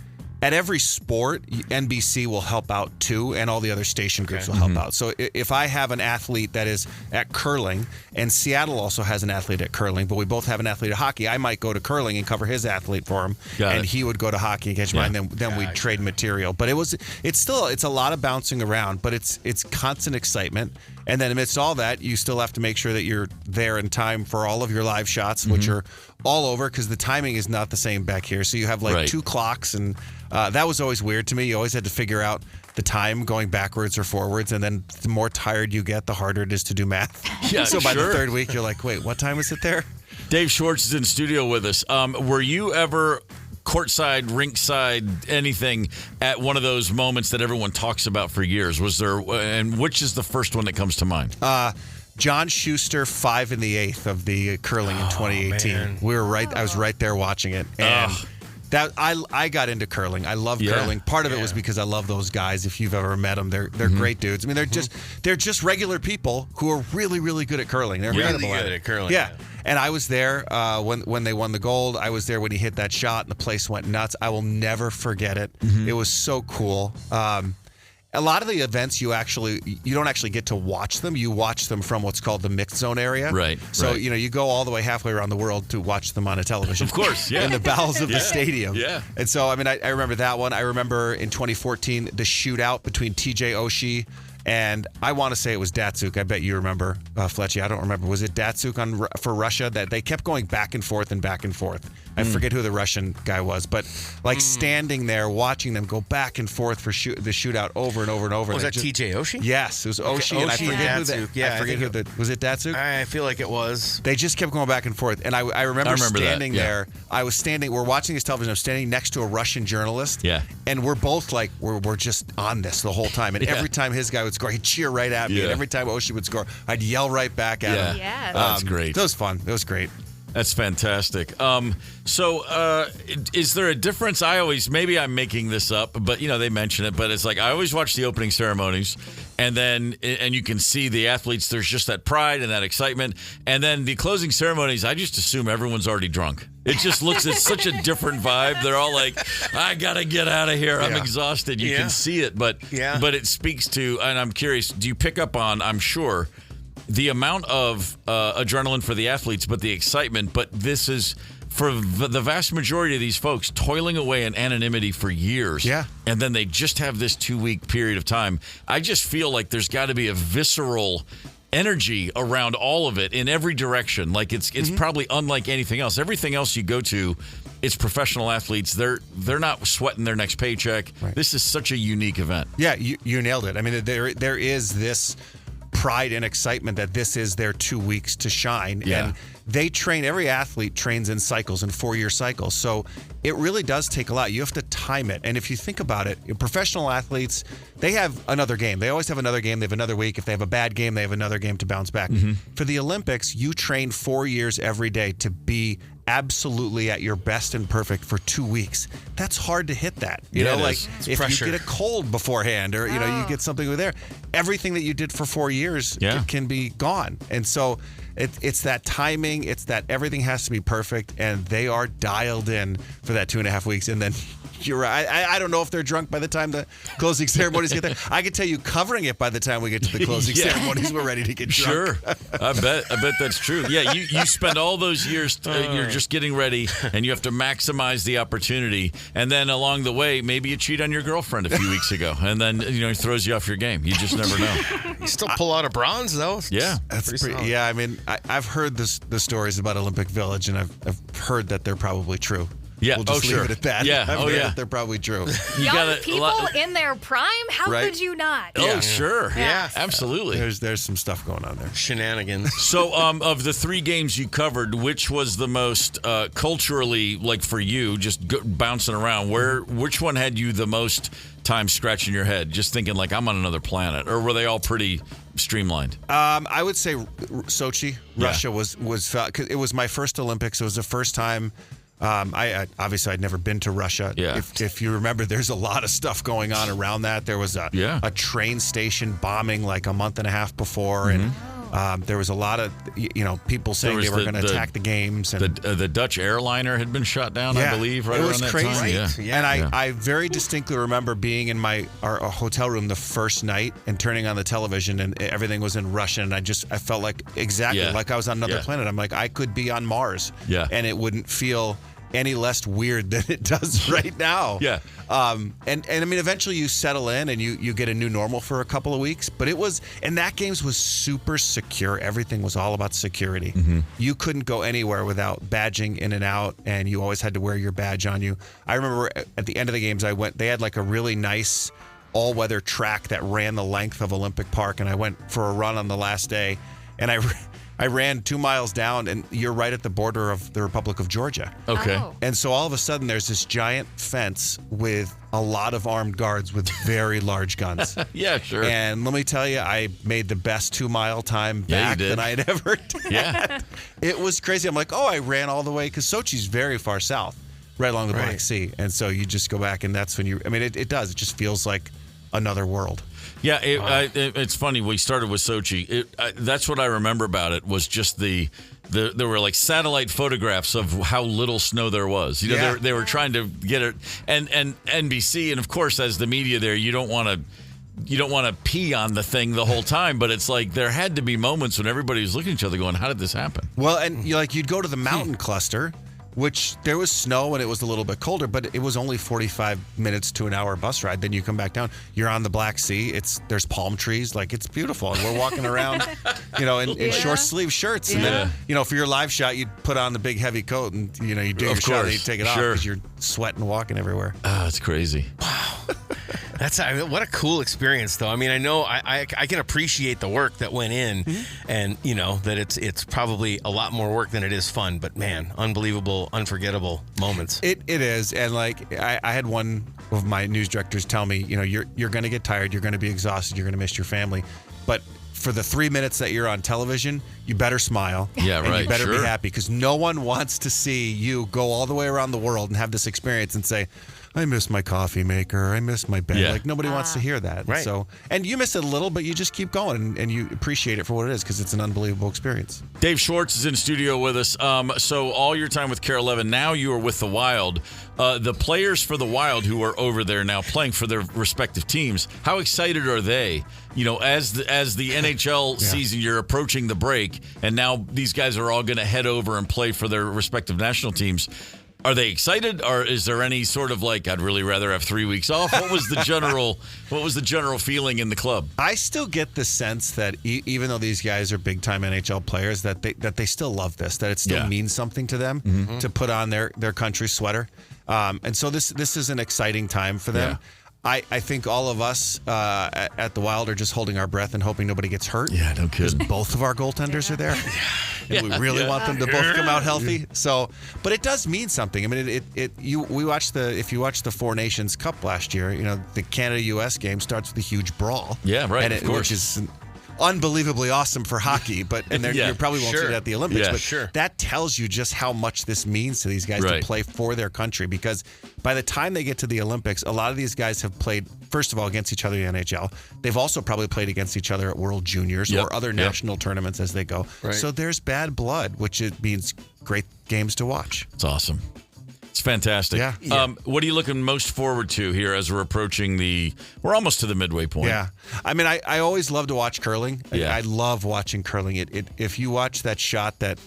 at every sport, NBC will help out too, and all the other station groups will help out. So if I have an athlete that is at curling, and Seattle also has an athlete at curling, but we both have an athlete at hockey, I might go to curling and cover his athlete for him, he would go to hockey and catch mine, and then we'd trade material. But it's a lot of bouncing around, but it's constant excitement. And then amidst all that, you still have to make sure that you're there in time for all of your live shots, which are all over because the timing is not the same back here. So you have 2 clocks, and that was always weird to me. You always had to figure out the time going backwards or forwards, and then the more tired you get, the harder it is to do math. So by the third week, you're like, wait, what time is it there? Dave Schwartz is in studio with us. Were you ever courtside, rinkside, anything at one of those moments that everyone talks about for years? Was there, and which is the first one that comes to mind? John Schuster, 5 in the 8th of the curling in 2018. Man. We were right. I was right there watching it, and that I got into curling. I love curling. Part of it was because I love those guys. If you've ever met them, they're great dudes. I mean, they're just regular people who are really, really good at curling. They're really good at curling. Yeah. And I was there when they won the gold. I was there when he hit that shot, and the place went nuts. I will never forget it. It was so cool. a lot of the events you don't actually get to watch them. You watch them from what's called the mixed zone area. Right. So, right. You go all the way halfway around the world to watch them on a television. Of course, yeah. In the bowels of the stadium. Yeah. And so, I mean, I remember that one. I remember in 2014, the shootout between TJ Oshie and I want to say it was Datsuk. I bet you remember, Fletchy. I don't remember. Was it Datsuk for Russia? That they kept going back and forth and back and forth. I forget who the Russian guy was, but standing there watching them go back and forth for the shootout over and over and over. Was that TJ Oshie? Yes, it was Oshie. And I forget who was it Datsuk? I feel like it was. They just kept going back and forth. And I remember standing there. I was standing, we're watching this television. I'm standing next to a Russian journalist. Yeah. And we're both like, we're just on this the whole time. And every time his guy would score, he'd cheer right at me. And every time Oshie would score, I'd yell right back at him. Yeah. That's great. It was fun. It was great. That's fantastic. So is there a difference? Maybe I'm making this up, but they mention it, but it's like I always watch the opening ceremonies and you can see the athletes, there's just that pride and that excitement. And then the closing ceremonies, I just assume everyone's already drunk. It just looks, it's such a different vibe. They're all like, I got to get out of here. I'm exhausted. You can see it, but it speaks to, and I'm curious, do you pick up on, I'm sure, the amount of adrenaline for the athletes, but the excitement, but this is for the vast majority of these folks toiling away in anonymity for years. Yeah. And then they just have this 2-week period of time. I just feel like there's got to be a visceral energy around all of it in every direction. Like it's probably unlike anything else. Everything else you go to, it's professional athletes. They're not sweating their next paycheck. Right. This is such a unique event. Yeah, you nailed it. I mean, there is this pride and excitement that this is their 2 weeks to shine. Yeah. And they train, every athlete trains in cycles, in 4-year cycles. So it really does take a lot. You have to time it. And if you think about it, professional athletes, they have another game. They always have another game. They have another week. If they have a bad game, they have another game to bounce back. For the Olympics, you train 4 years every day to be absolutely at your best and perfect for 2 weeks. That's hard to hit that. You know, like if pressure. you get a cold beforehand or, you get something over there, everything that you did for 4 years can be gone. And so it's that timing, it's that everything has to be perfect, and they are dialed in for that 2.5 weeks. And then you're right. I don't know if they're drunk by the time the closing ceremonies get there. I can tell you covering it by the time we get to the closing ceremonies, we're ready to get drunk. Sure. I bet that's true. Yeah, you spend all those years, you're just getting ready, and you have to maximize the opportunity. And then along the way, maybe you cheat on your girlfriend a few weeks ago, and then it throws you off your game. You just never know. You still pull out a bronze, though. Yeah. That's pretty. Yeah, I mean, I've heard the stories about Olympic Village, and I've heard that they're probably true. Yeah. We'll just leave it at that. Yeah. I've heard that they're probably true. Young people in their prime? How could you not? Oh, sure. Yeah. Absolutely. There's some stuff going on there. Shenanigans. So, of the 3 games you covered, which was the most culturally, like for you, just bouncing around? Which one had you the most time scratching your head, just thinking like I'm on another planet, or were they all pretty streamlined? I would say Sochi, Russia was 'cause it was my first Olympics. It was the first time. Obviously I'd never been to Russia. Yeah. If you remember, there's a lot of stuff going on around that. There was a train station bombing like a month and a half before, and there was a lot of people saying they were going to attack the games. And the Dutch airliner had been shot down, I believe, right it around was that crazy. time. And I very distinctly remember being in our hotel room the first night and turning on the television, and everything was in Russian, and I felt like exactly like I was on another planet. I'm like, I could be on Mars, and it wouldn't feel any less weird than it does right now. And I mean, eventually you settle in and you get a new normal for a couple of weeks. But that games was super secure. Everything was all about security. You couldn't go anywhere without badging in and out, and you always had to wear your badge on you. I remember at the end of the games, they had like a really nice all-weather track that ran the length of Olympic Park, and I went for a run on the last day, and I ran 2 miles down, and you're right at the border of the Republic of Georgia. Okay. And so all of a sudden, there's this giant fence with a lot of armed guards with very large guns. Yeah, sure. And let me tell you, I made the best 2 mile time back than I had ever done. Yeah. It was crazy. I'm like, I ran all the way, because Sochi's very far south, right along the Black Sea. And so you just go back, and that's when it does. It just feels like another world. Yeah, it's funny. We started with Sochi. That's what I remember about it, was just there were like satellite photographs of how little snow there was. They were trying to get it, and NBC, and of course, as the media there, you don't want to you don't want to pee on the thing the whole time, but it's like there had to be moments when everybody was looking at each other going, how did this happen? Well, and you'd go to the mountain cluster, which there was snow and it was a little bit colder, but it was only 45 minutes to an hour bus ride. Then you come back down. You're on the Black Sea. There's palm trees. Like, it's beautiful. And we're walking around, in short sleeve shirts. And then, for your live shot, you'd put on the big heavy coat and, you do your shot and you take it off because you're sweating walking everywhere. Oh, it's crazy. Wow. What a cool experience, though. I mean, I know I can appreciate the work that went in, and that it's probably a lot more work than it is fun. But man, unbelievable, unforgettable moments. It is, and I had one of my news directors tell me, you're going to get tired, you're going to be exhausted, you're going to miss your family, but for the 3 minutes that you're on television, you better smile. Yeah, and right. You better sure. be happy because no one wants to see you go all the way around the world and have this experience and say, I miss my coffee maker. I miss my bed. Yeah. Nobody wants to hear that. Right. So, and you miss it a little, but you just keep going and you appreciate it for what it is because it's an unbelievable experience. Dave Schwartz is in studio with us. So all your time with Carol Levin, now you are with the Wild. The players for the Wild who are over there now playing for their respective teams, how excited are they? As the NHL season, you're approaching the break, and now these guys are all going to head over and play for their respective national teams. Are they excited, or is there any sort of I'd really rather have 3 weeks off? What was the general feeling in the club? I still get the sense that even though these guys are big time NHL players, that they still love this, that it still means something to them to put on their country sweater, and so this is an exciting time for them. Yeah. I think all of us at the Wild are just holding our breath and hoping nobody gets hurt. Yeah, no kidding. Because both of our goaltenders are there. And we really want them to both come out healthy. So, but it does mean something. I mean, if you watch the Four Nations Cup last year, the Canada-US game starts with a huge brawl. Yeah, right. And which is unbelievably awesome for hockey, you probably won't see that at the Olympics. But that tells you just how much this means to these guys to play for their country. Because by the time they get to the Olympics, a lot of these guys have played, first of all, against each other in the NHL. They've also probably played against each other at World Juniors or other national tournaments as they go. Right. So there's bad blood, which it means great games to watch. It's awesome. It's fantastic. Yeah. What are you looking most forward to here as we're approaching we're almost to the midway point? Yeah. I mean, I always love to watch curling. Yeah. I love watching curling. If you watch that shot that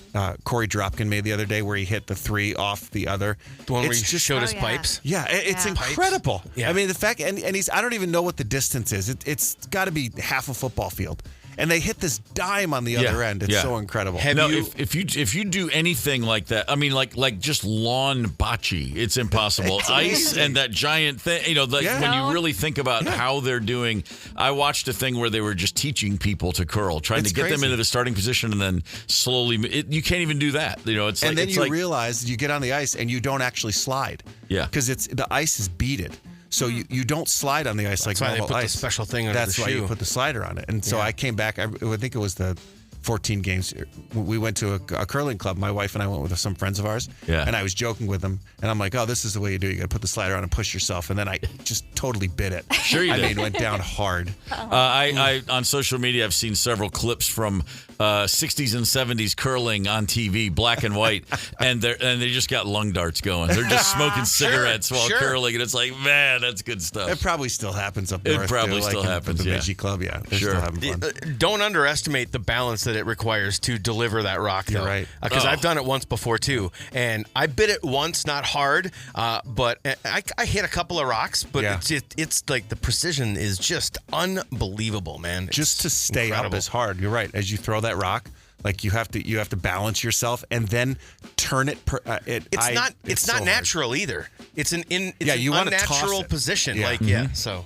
Corey Dropkin made the other day where he hit the three off the other. The one where he just showed his pipes? Yeah, it's incredible. Yeah. I mean, the fact, and I don't even know what the distance is. It's got to be half a football field. And they hit this dime on the other end. It's so incredible. If you do anything like that, I mean, like just lawn bocce, it's impossible. It's ice amazing. and that giant thing, when you really think about how they're doing. I watched a thing where they were just teaching people to curl, trying to get them into the starting position, and then slowly, you can't even do that. And then you realize you get on the ice and you don't actually slide. Yeah, because the ice is beaded. So you don't slide on the ice like normal ice. That's why they put the special thing under the shoe. That's why you put the slider on it. And so I came back, I think it was the 14 games. We went to a curling club. My wife and I went with some friends of ours. Yeah. And I was joking with them. And I'm like, oh, this is the way you do it. You got to put the slider on and push yourself. And then I just totally bit it. Sure you did. I mean, it went down hard. I on social media, I've seen several clips from 60s and 70s curling on TV, black and white, and they just got lung darts going. They're just smoking cigarettes while curling, and it's like, man, that's good stuff. It probably still happens up north. It probably still happens. The Midgie Club, yeah. They're still having fun. Don't underestimate the balance that it requires to deliver that rock, though. You're right. Because I've done it once before, too. And I bit it once, not hard, but I hit a couple of rocks, but it's like the precision is just unbelievable, man. Just to stay up is hard. You're right. As you throw that rock, like you have to balance yourself and then turn it. It's not natural either. It's an you want to unnatural toss it. position. Yeah. So.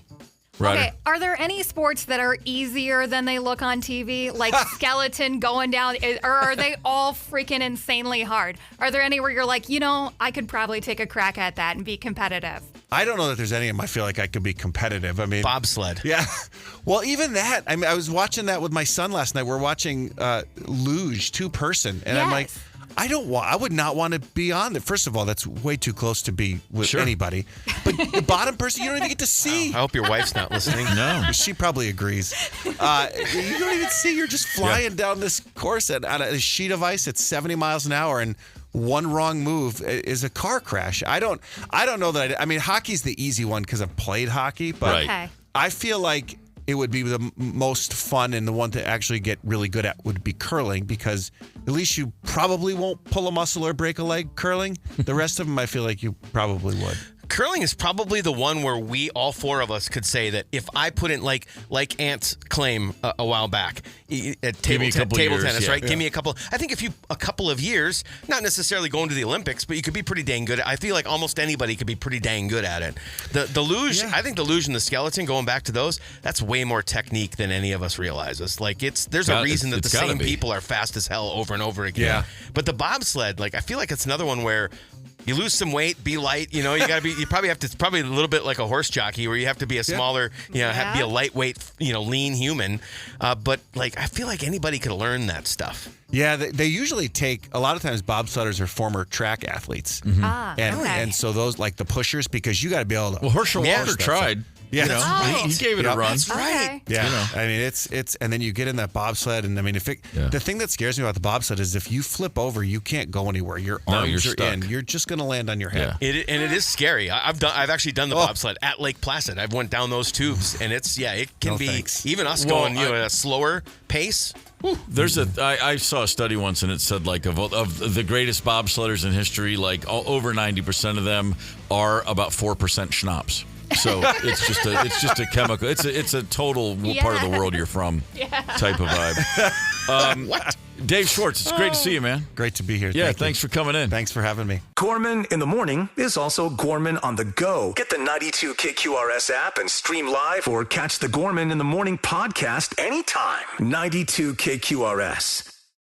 Right. Okay, are there any sports that are easier than they look on TV? Like skeleton going down, or are they all freaking insanely hard? Are there any where you're like, I could probably take a crack at that and be competitive? I don't know that there's any of them I feel like I could be competitive. I mean, bobsled. Yeah. Well, even that. I mean, I was watching that with my son last night. We're watching luge 2-person, and I'm like, I would not want to be on it. First of all, that's way too close to be with anybody. But the bottom person, you don't even get to see. I hope your wife's not listening. No. She probably agrees. You don't even see. You're just flying down this course on a sheet of ice at 70 miles an hour, and one wrong move is a car crash. I don't know that. I mean, hockey's the easy one because I've played hockey, but I feel like it would be the most fun and the one to actually get really good at would be curling, because at least you probably won't pull a muscle or break a leg curling. The rest of them, I feel like you probably would. Curling is probably the one where we, all four of us, could say that if I put in, like Ant's claim a while back, at table tennis, right? Give me a couple. I think if you, a couple of years, not necessarily going to the Olympics, but you could be pretty dang good. I feel like almost anybody could be pretty dang good at it. The luge, I think the luge and the skeleton, going back to those, that's way more technique than any of us realizes. Like, there's a reason that the same people are fast as hell over and over again. Yeah. But the bobsled, like, I feel like it's another one where you lose some weight, be light. You know, you probably have to. It's probably a little bit like a horse jockey, where you have to be a smaller, be a lightweight, lean human. But like, I feel like anybody could learn that stuff. Yeah, they usually take, a lot of times bobsledders are former track athletes. And so those, like the pushers, because you got to be able to. Well, Herschel Walker tried. Yeah, that's right. He gave it a run. That's right. Yeah, I mean it's, and then you get in that bobsled, and I mean the thing that scares me about the bobsled is if you flip over, you can't go anywhere. Your arms are in. You're just going to land on your head. It is scary. I've actually done the bobsled at Lake Placid. I've went down those tubes, and it's it can be even us going at a slower pace. There's I saw a study once, and it said like of the greatest bobsledders in history, like over 90% of them are about 4% schnapps. So it's just a chemical. It's a total part of the world you're from type of vibe. What? Dave Schwartz, it's great to see you, man. Great to be here. Yeah, thanks for coming in. Thanks for having me. Gorman in the Morning is also Gorman on the go. Get the 92 KQRS app and stream live, or catch the Gorman in the Morning podcast anytime. 92 KQRS.